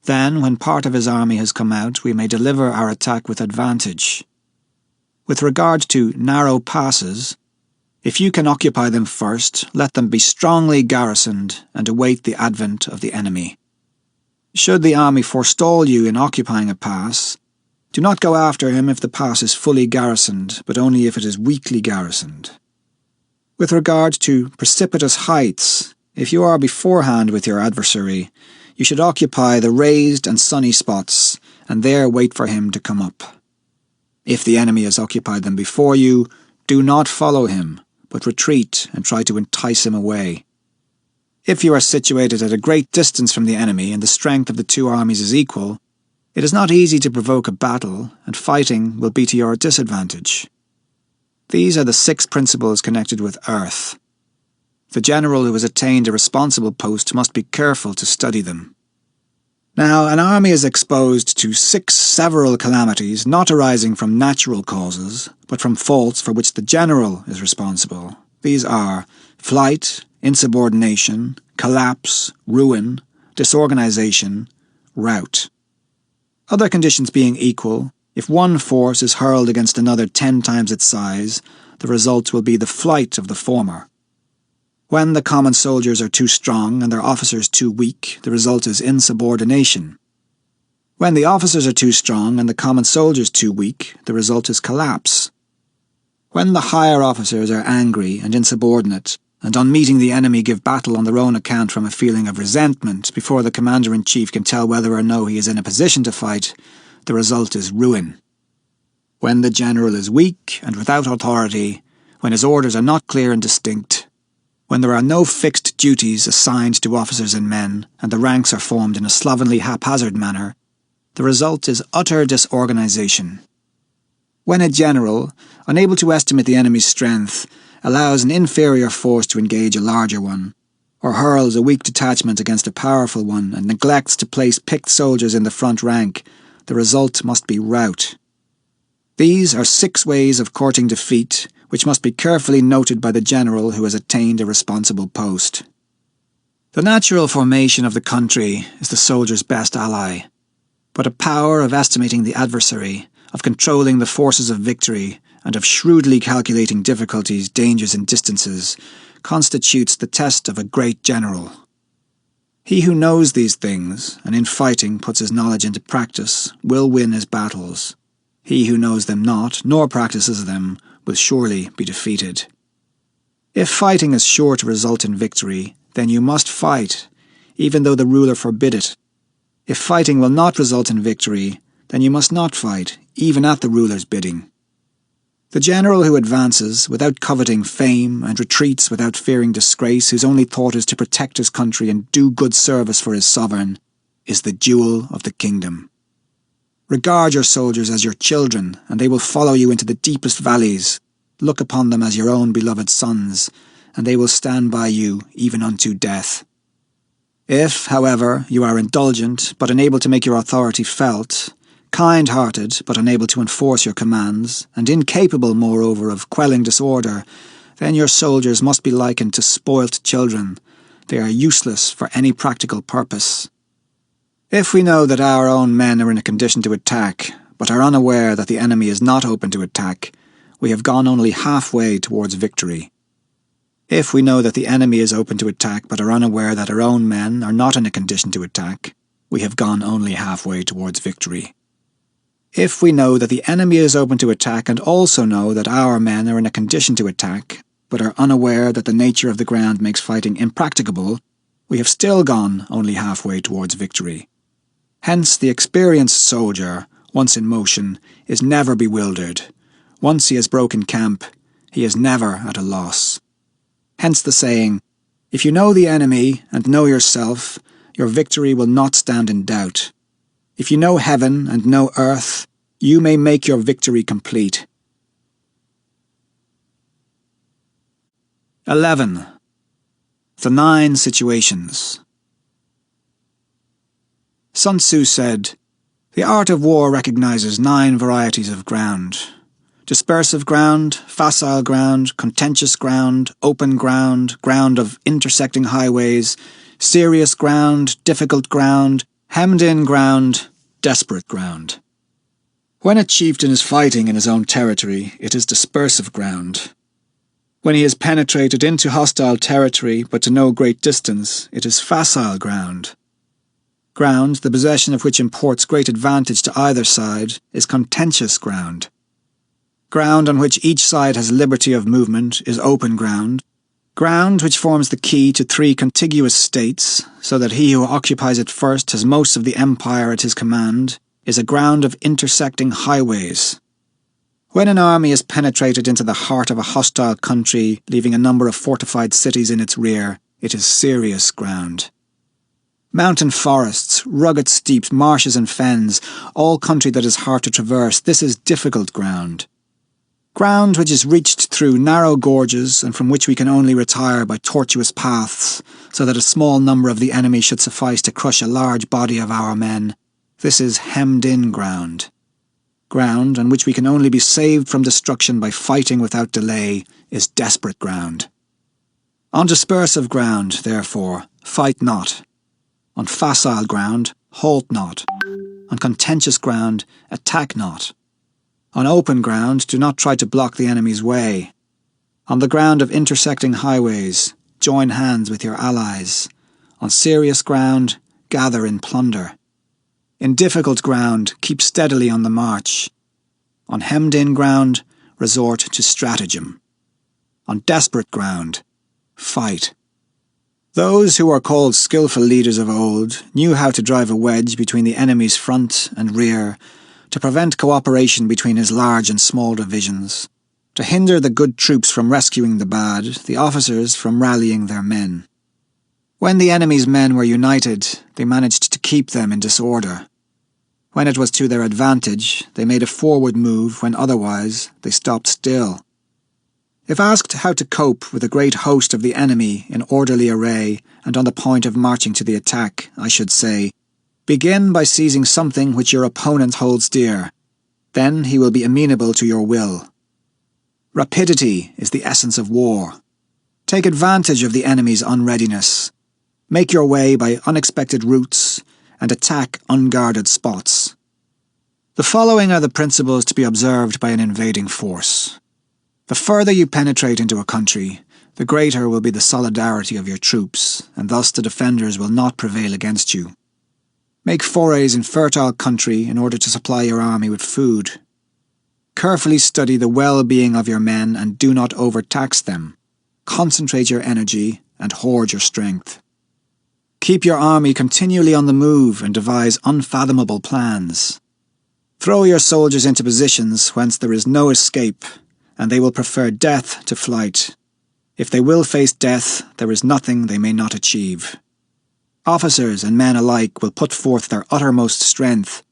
Then, when part of his army has come out, we may deliver our attack with advantage. With regard to narrow passes, if you can occupy them first, let them be strongly garrisoned and await the advent of the enemy. Should the army forestall you in occupying a pass, do not go after him if the pass is fully garrisoned, but only if it is weakly garrisoned. With regard to precipitous heights, if you are beforehand with your adversary, you should occupy the raised and sunny spots, and there wait for him to come up. If the enemy has occupied them before you, do not follow him, but retreat and try to entice him away. If you are situated at a great distance from the enemy and the strength of the two armies is equal, it is not easy to provoke a battle, and fighting will be to your disadvantage. These are the 6 principles connected with earth. The general who has attained a responsible post must be careful to study them. Now, an army is exposed to 6 several calamities not arising from natural causes, but from faults for which the general is responsible. These are flight, insubordination, collapse, ruin, disorganization, rout. Other conditions being equal, if one force is hurled against another 10 times its size, the result will be the flight of the former. When the common soldiers are too strong and their officers too weak, the result is insubordination. When the officers are too strong and the common soldiers too weak, the result is collapse. When the higher officers are angry and insubordinate, and on meeting the enemy give battle on their own account from a feeling of resentment before the commander-in-chief can tell whether or no he is in a position to fight, the result is ruin. When the general is weak and without authority, when his orders are not clear and distinct, when there are no fixed duties assigned to officers and men, and the ranks are formed in a slovenly haphazard manner, the result is utter disorganization. When a general, unable to estimate the enemy's strength, allows an inferior force to engage a larger one, or hurls a weak detachment against a powerful one and neglects to place picked soldiers in the front rank, the result must be rout. These are 6 ways of courting defeat, which must be carefully noted by the general who has attained a responsible post. The natural formation of the country is the soldier's best ally, but a power of estimating the adversary, of controlling the forces of victory, and of shrewdly calculating difficulties, dangers, and distances, constitutes the test of a great general. He who knows these things, and in fighting puts his knowledge into practice, will win his battles. He who knows them not, nor practices them, will surely be defeated. If fighting is sure to result in victory, then you must fight, even though the ruler forbid it. If fighting will not result in victory, then you must not fight, even at the ruler's bidding. The general who advances without coveting fame and retreats without fearing disgrace, whose only thought is to protect his country and do good service for his sovereign, is the jewel of the kingdom. Regard your soldiers as your children, and they will follow you into the deepest valleys. Look upon them as your own beloved sons, and they will stand by you even unto death. If, however, you are indulgent, but unable to make your authority felt, kind-hearted, but unable to enforce your commands, and incapable, moreover, of quelling disorder, then your soldiers must be likened to spoilt children. They are useless for any practical purpose. If we know that our own men are in a condition to attack, but are unaware that the enemy is not open to attack, we have gone only halfway towards victory. If we know that the enemy is open to attack, but are unaware that our own men are not in a condition to attack, we have gone only halfway towards victory. If we know that the enemy is open to attack and also know that our men are in a condition to attack, but are unaware that the nature of the ground makes fighting impracticable, we have still gone only halfway towards victory. Hence the experienced soldier, once in motion, is never bewildered. Once he has broken camp, he is never at a loss. Hence the saying, if you know the enemy and know yourself, your victory will not stand in doubt. If you know heaven and know earth, you may make your victory complete. 11. The 9 situations. Sun Tzu said, "The art of war recognizes 9 varieties of ground. Dispersive ground, facile ground, contentious ground, open ground, ground of intersecting highways, serious ground, difficult ground, hemmed-in ground, desperate ground. When a chieftain is fighting in his own territory, it is dispersive ground. When he has penetrated into hostile territory, but to no great distance, it is facile ground. Ground, the possession of which imports great advantage to either side, is contentious ground. Ground on which each side has liberty of movement is open ground. Ground which forms the key to 3 contiguous states, so that he who occupies it first has most of the empire at his command, is a ground of intersecting highways. When an army has penetrated into the heart of a hostile country, leaving a number of fortified cities in its rear, it is serious ground. Mountain forests, rugged steeps, marshes and fens, all country that is hard to traverse, this is difficult ground. Ground which is reached through narrow gorges and from which we can only retire by tortuous paths, so that a small number of the enemy should suffice to crush a large body of our men, this is hemmed-in ground. Ground on which we can only be saved from destruction by fighting without delay is desperate ground. On dispersive ground, therefore, fight not. On facile ground, halt not. On contentious ground, attack not. On open ground, do not try to block the enemy's way. On the ground of intersecting highways, join hands with your allies. On serious ground, gather in plunder. In difficult ground, keep steadily on the march. On hemmed-in ground, resort to stratagem. On desperate ground, fight. Those who are called skillful leaders of old knew how to drive a wedge between the enemy's front and rear, to prevent cooperation between his large and small divisions, to hinder the good troops from rescuing the bad, the officers from rallying their men. When the enemy's men were united, they managed to keep them in disorder. When it was to their advantage, they made a forward move when otherwise they stopped still. If asked how to cope with a great host of the enemy in orderly array and on the point of marching to the attack, I should say, begin by seizing something which your opponent holds dear. Then he will be amenable to your will. Rapidity is the essence of war. Take advantage of the enemy's unreadiness. Make your way by unexpected routes and attack unguarded spots. The following are the principles to be observed by an invading force. The further you penetrate into a country, the greater will be the solidarity of your troops, and thus the defenders will not prevail against you. Make forays in fertile country in order to supply your army with food. Carefully study the well-being of your men and do not overtax them. Concentrate your energy and hoard your strength. Keep your army continually on the move and devise unfathomable plans. Throw your soldiers into positions whence there is no escape, and they will prefer death to flight. If they will face death, there is nothing they may not achieve. Officers and men alike will put forth their uttermost strength.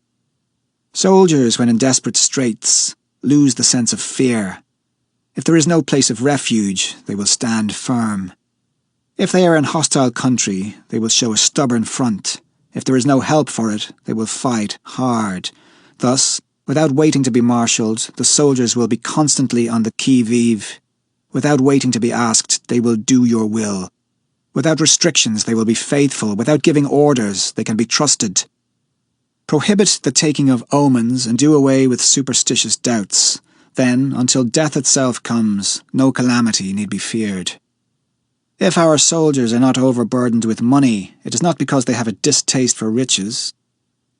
Soldiers, when in desperate straits, lose the sense of fear. If there is no place of refuge, they will stand firm. If they are in hostile country, they will show a stubborn front. If there is no help for it, they will fight hard. Thus, without waiting to be marshalled, the soldiers will be constantly on the qui-vive. Without waiting to be asked, they will do your will. Without restrictions, they will be faithful. Without giving orders, they can be trusted. Prohibit the taking of omens and do away with superstitious doubts. Then, until death itself comes, no calamity need be feared. If our soldiers are not overburdened with money, it is not because they have a distaste for riches.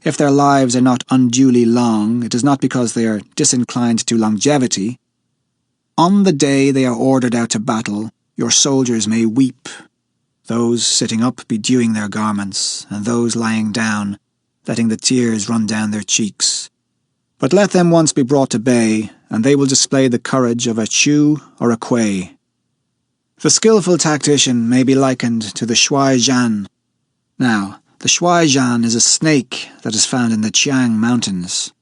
If their lives are not unduly long, it is not because they are disinclined to longevity. On the day they are ordered out to battle, your soldiers may weep. Those sitting up bedewing their garments, and those lying down, letting the tears run down their cheeks. But let them once be brought to bay, and they will display the courage of a Chu or a Kuei. The skillful tactician may be likened to the Shuai Zhan. Now, the Shuai Zhan is a snake that is found in the Qiang Mountains.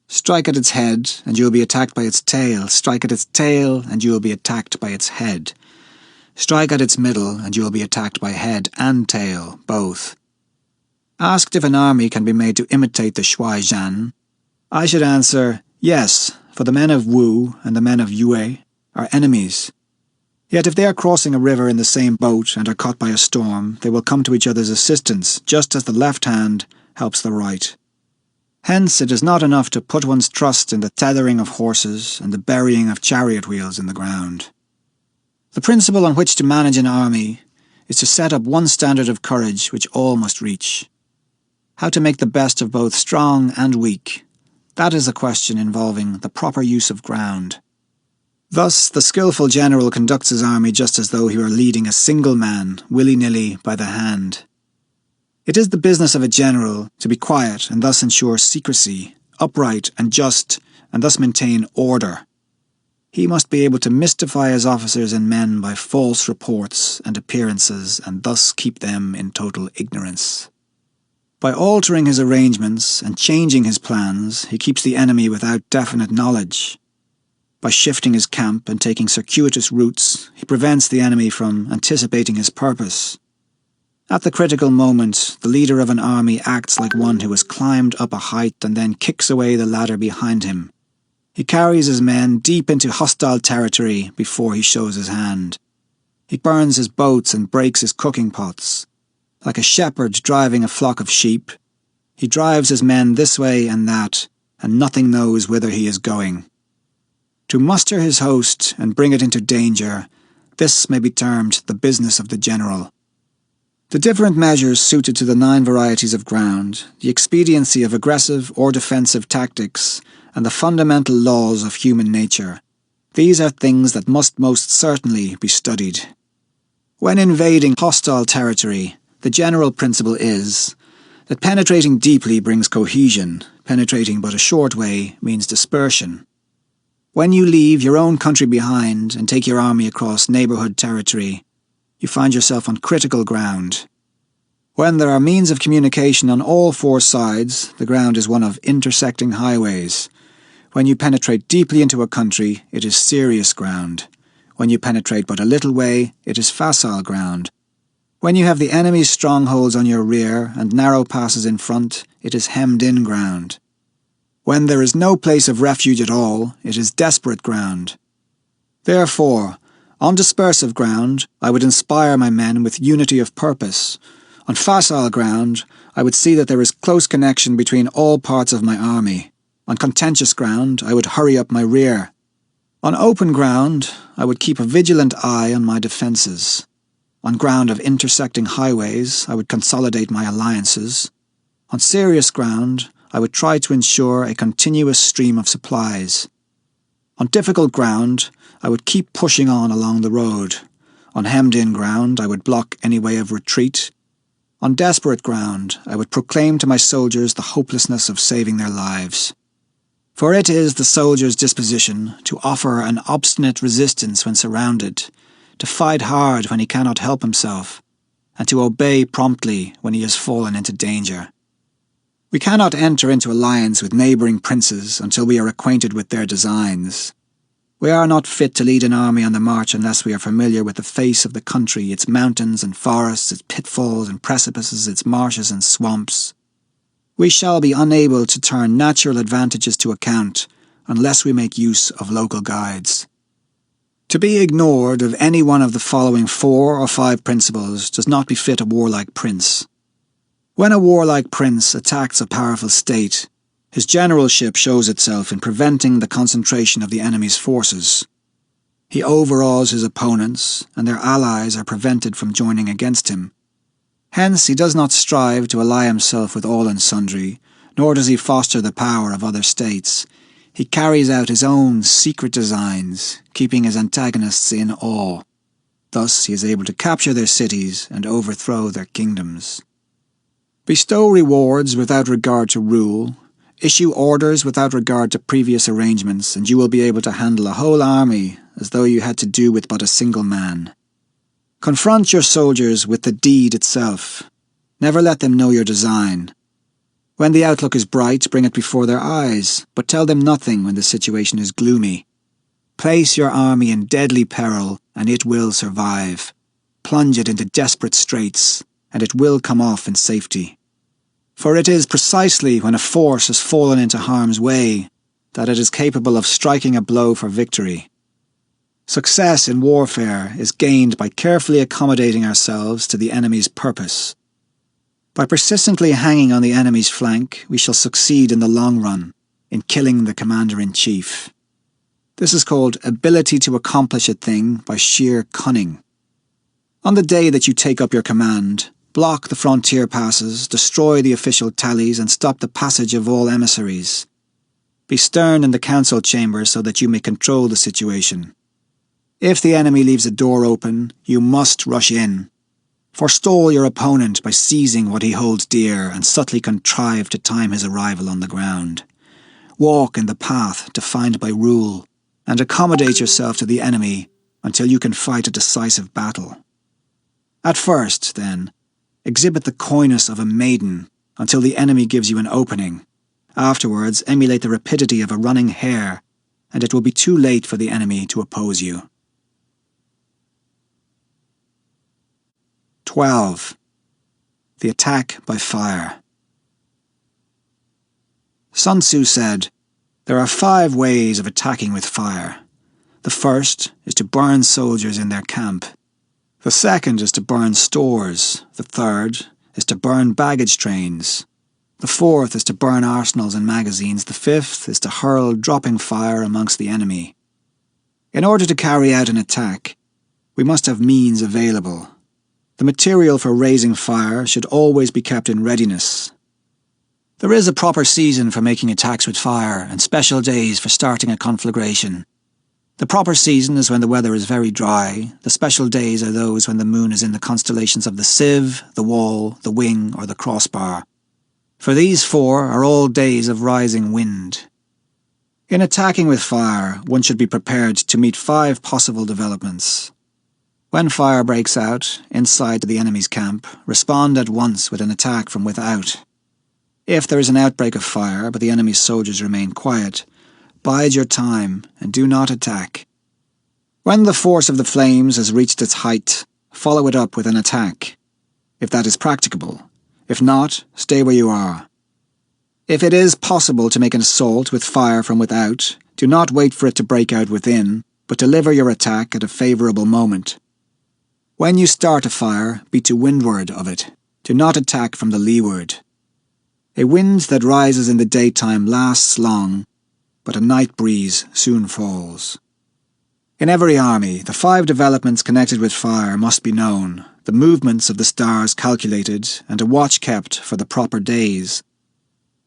Strike at its head, and you will be attacked by its tail. Strike at its tail, and you will be attacked by its head. Strike at its middle, and you will be attacked by head and tail, both. Asked if an army can be made to imitate the Shuai Zhan, I should answer, yes, for the men of Wu and the men of Yue are enemies. Yet if they are crossing a river in the same boat and are caught by a storm, they will come to each other's assistance, just as the left hand helps the right. Hence it is not enough to put one's trust in the tethering of horses and the burying of chariot wheels in the ground. The principle on which to manage an army is to set up one standard of courage which all must reach. How to make the best of both strong and weak, that is a question involving the proper use of ground. Thus, the skillful general conducts his army just as though he were leading a single man, willy-nilly, by the hand. It is the business of a general to be quiet and thus ensure secrecy, upright and just, and thus maintain order. He must be able to mystify his officers and men by false reports and appearances, and thus keep them in total ignorance. By altering his arrangements and changing his plans, he keeps the enemy without definite knowledge. By shifting his camp and taking circuitous routes, he prevents the enemy from anticipating his purpose. At the critical moment, the leader of an army acts like one who has climbed up a height and then kicks away the ladder behind him. He carries his men deep into hostile territory before he shows his hand. He burns his boats and breaks his cooking pots. Like a shepherd driving a flock of sheep, he drives his men this way and that, and nothing knows whither he is going. To muster his host and bring it into danger, this may be termed the business of the general. The different measures suited to the 9 varieties of ground, the expediency of aggressive or defensive tactics, and the fundamental laws of human nature These are things that must most certainly be studied. When invading hostile territory, the general principle is that penetrating deeply brings cohesion, penetrating but a short way means dispersion. When you leave your own country behind and take your army across neighbourhood territory, you find yourself on critical ground. When there are means of communication on all four sides, the ground is one of intersecting highways. When you penetrate deeply into a country, it is serious ground. When you penetrate but a little way, it is facile ground. When you have the enemy's strongholds on your rear and narrow passes in front, it is hemmed-in ground. When there is no place of refuge at all, it is desperate ground. Therefore, on dispersive ground, I would inspire my men with unity of purpose. On facile ground, I would see that there is close connection between all parts of my army. On contentious ground, I would hurry up my rear. On open ground, I would keep a vigilant eye on my defences. On ground of intersecting highways, I would consolidate my alliances. On serious ground, I would try to ensure a continuous stream of supplies. On difficult ground, I would keep pushing on along the road. On hemmed-in ground, I would block any way of retreat. On desperate ground, I would proclaim to my soldiers the hopelessness of saving their lives. For it is the soldier's disposition to offer an obstinate resistance when surrounded, to fight hard when he cannot help himself, and to obey promptly when he has fallen into danger. We cannot enter into alliance with neighbouring princes until we are acquainted with their designs. We are not fit to lead an army on the march unless we are familiar with the face of the country, its mountains and forests, its pitfalls and precipices, its marshes and swamps. We shall be unable to turn natural advantages to account unless we make use of local guides. To be ignored of any one of the following 4 or 5 principles does not befit a warlike prince. When a warlike prince attacks a powerful state, his generalship shows itself in preventing the concentration of the enemy's forces. He overawes his opponents, and their allies are prevented from joining against him. Hence he does not strive to ally himself with all and sundry, nor does he foster the power of other states. He carries out his own secret designs, keeping his antagonists in awe. Thus he is able to capture their cities and overthrow their kingdoms. Bestow rewards without regard to rule. Issue orders without regard to previous arrangements, and you will be able to handle a whole army as though you had to do with but a single man. Confront your soldiers with the deed itself. Never let them know your design. When the outlook is bright, bring it before their eyes, but tell them nothing when the situation is gloomy. Place your army in deadly peril, and it will survive. Plunge it into desperate straits, and it will come off in safety. For it is precisely when a force has fallen into harm's way that it is capable of striking a blow for victory. Success in warfare is gained by carefully accommodating ourselves to the enemy's purpose. By persistently hanging on the enemy's flank, we shall succeed in the long run, in killing the commander-in-chief. This is called ability to accomplish a thing by sheer cunning. On the day that you take up your command, block the frontier passes, destroy the official tallies, and stop the passage of all emissaries. Be stern in the council chamber so that you may control the situation. If the enemy leaves a door open, you must rush in. Forestall your opponent by seizing what he holds dear and subtly contrive to time his arrival on the ground. Walk in the path defined by rule, and accommodate yourself to the enemy until you can fight a decisive battle. At first, then, exhibit the coyness of a maiden until the enemy gives you an opening. Afterwards, emulate the rapidity of a running hare, and it will be too late for the enemy to oppose you. 12. The attack by fire. Sun Tzu said, "There are 5 ways of attacking with fire. The first is to burn soldiers in their camp. The second is to burn stores. The third is to burn baggage trains. The fourth is to burn arsenals and magazines. The fifth is to hurl dropping fire amongst the enemy. In order to carry out an attack, we must have means available. The material for raising fire should always be kept in readiness. There is a proper season for making attacks with fire and special days for starting a conflagration. The proper season is when the weather is very dry. The special days are those when the moon is in the constellations of the sieve, the wall, the wing, or the crossbar. For these 4 are all days of rising wind. In attacking with fire, one should be prepared to meet 5 possible developments. When fire breaks out, inside the enemy's camp, respond at once with an attack from without. If there is an outbreak of fire, but the enemy's soldiers remain quiet, bide your time and do not attack. When the force of the flames has reached its height, follow it up with an attack, if that is practicable. If not, stay where you are. If it is possible to make an assault with fire from without, do not wait for it to break out within, but deliver your attack at a favourable moment. When you start a fire, be to windward of it. Do not attack from the leeward. A wind that rises in the daytime lasts long, but a night breeze soon falls. In every army, the 5 developments connected with fire must be known, the movements of the stars calculated, and a watch kept for the proper days.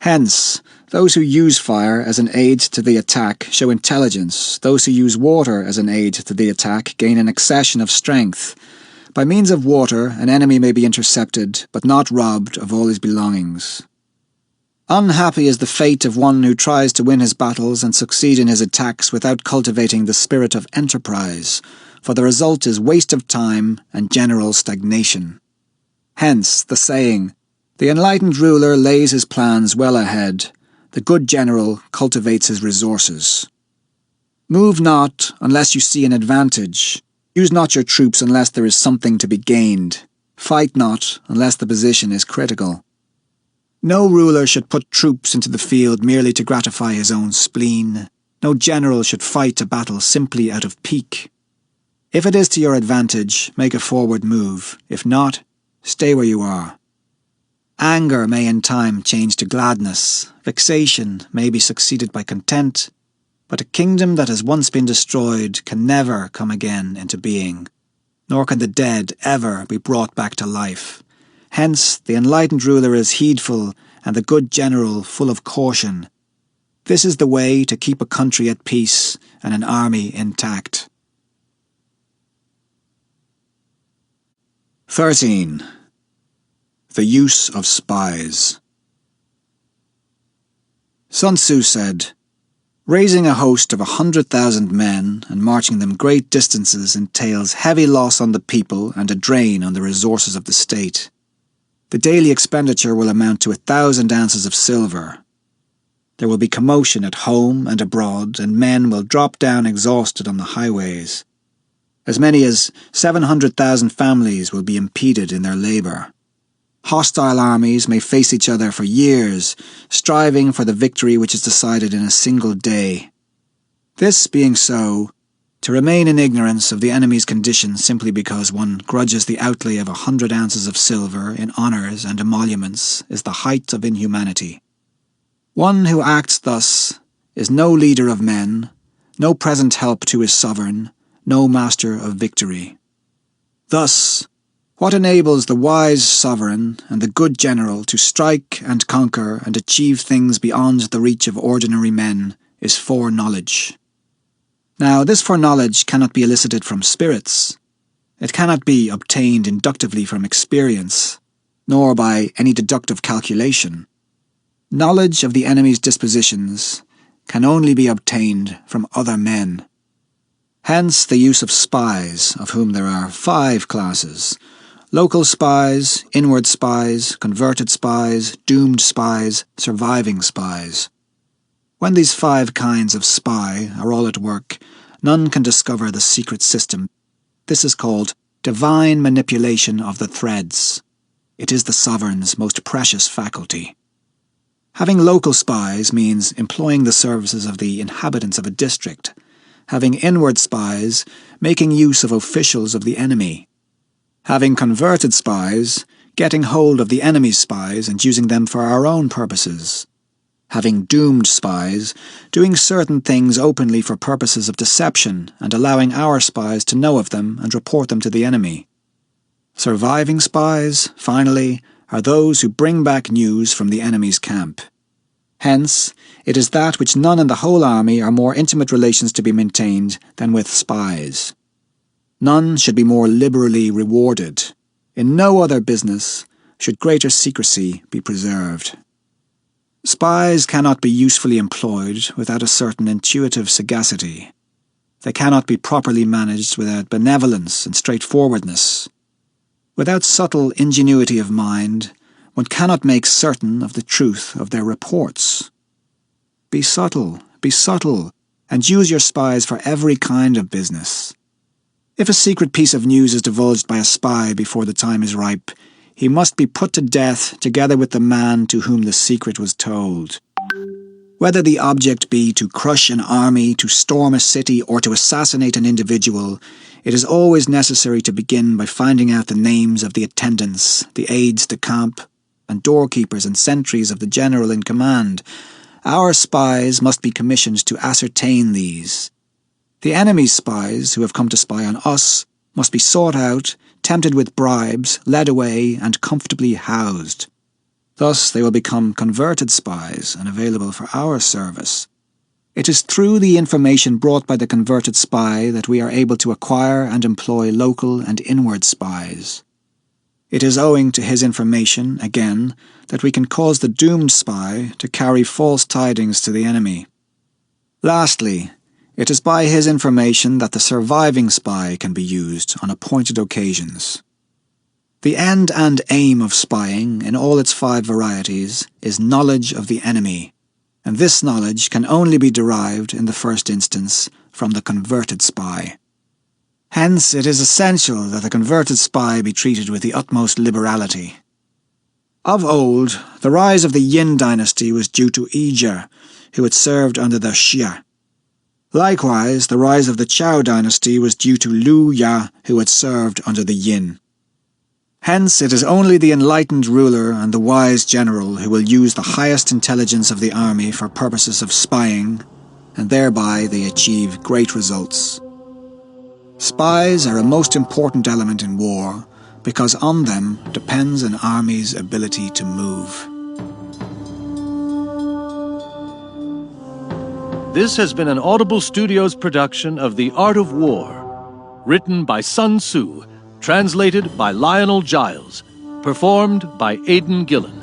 Hence, those who use fire as an aid to the attack show intelligence. Those who use water as an aid to the attack gain an accession of strength. By means of water, an enemy may be intercepted, but not robbed of all his belongings. Unhappy is the fate of one who tries to win his battles and succeed in his attacks without cultivating the spirit of enterprise, for the result is waste of time and general stagnation. Hence the saying, "The enlightened ruler lays his plans well ahead, the good general cultivates his resources." Move not unless you see an advantage. Use not your troops unless there is something to be gained. Fight not unless the position is critical. No ruler should put troops into the field merely to gratify his own spleen. No general should fight a battle simply out of pique. If it is to your advantage, make a forward move. If not, stay where you are. Anger may in time change to gladness. Vexation may be succeeded by content. But a kingdom that has once been destroyed can never come again into being, nor can the dead ever be brought back to life. Hence, the enlightened ruler is heedful, and the good general full of caution. This is the way to keep a country at peace and an army intact. 13. The Use of Spies. Sun Tzu said, "Raising a host of 100,000 men and marching them great distances entails heavy loss on the people and a drain on the resources of the state. The daily expenditure will amount to 1,000 ounces of silver. There will be commotion at home and abroad, and men will drop down exhausted on the highways. As many as 700,000 families will be impeded in their labour. Hostile armies may face each other for years, striving for the victory which is decided in a single day. This being so, to remain in ignorance of the enemy's condition simply because one grudges the outlay of 100 ounces of silver in honours and emoluments is the height of inhumanity. One who acts thus is no leader of men, no present help to his sovereign, no master of victory. Thus, what enables the wise sovereign and the good general to strike and conquer and achieve things beyond the reach of ordinary men is foreknowledge. Now, this foreknowledge cannot be elicited from spirits. It cannot be obtained inductively from experience, nor by any deductive calculation. Knowledge of the enemy's dispositions can only be obtained from other men. Hence the use of spies, of whom there are 5 classes: local spies, inward spies, converted spies, doomed spies, surviving spies. When these 5 kinds of spy are all at work, none can discover the secret system. This is called divine manipulation of the threads. It is the sovereign's most precious faculty. Having local spies means employing the services of the inhabitants of a district. Having inward spies, making use of officials of the enemy. Having converted spies, getting hold of the enemy's spies and using them for our own purposes. Having doomed spies, doing certain things openly for purposes of deception and allowing our spies to know of them and report them to the enemy. Surviving spies, finally, are those who bring back news from the enemy's camp. Hence, it is that which none in the whole army are more intimate relations to be maintained than with spies. None should be more liberally rewarded. In no other business should greater secrecy be preserved. Spies cannot be usefully employed without a certain intuitive sagacity. They cannot be properly managed without benevolence and straightforwardness. Without subtle ingenuity of mind, one cannot make certain of the truth of their reports. Be subtle, and use your spies for every kind of business. If a secret piece of news is divulged by a spy before the time is ripe, he must be put to death together with the man to whom the secret was told. Whether the object be to crush an army, to storm a city, or to assassinate an individual, it is always necessary to begin by finding out the names of the attendants, the aides de camp, and doorkeepers and sentries of the general in command. Our spies must be commissioned to ascertain these. The enemy's spies, who have come to spy on us, must be sought out, tempted with bribes, led away, and comfortably housed. Thus they will become converted spies and available for our service. It is through the information brought by the converted spy that we are able to acquire and employ local and inward spies. It is owing to his information, again, that we can cause the doomed spy to carry false tidings to the enemy. Lastly, it is by his information that the surviving spy can be used on appointed occasions. The end and aim of spying, in all its 5 varieties, is knowledge of the enemy, and this knowledge can only be derived, in the first instance, from the converted spy. Hence, it is essential that the converted spy be treated with the utmost liberality. Of old, the rise of the Yin dynasty was due to Ija, who had served under the Xia. Likewise, the rise of the Chao dynasty was due to Lu Ya, who had served under the Yin. Hence, it is only the enlightened ruler and the wise general who will use the highest intelligence of the army for purposes of spying, and thereby they achieve great results. Spies are a most important element in war, because on them depends an army's ability to move. This has been an Audible Studios production of The Art of War, written by Sun Tzu, translated by Lionel Giles, performed by Aidan Gillen.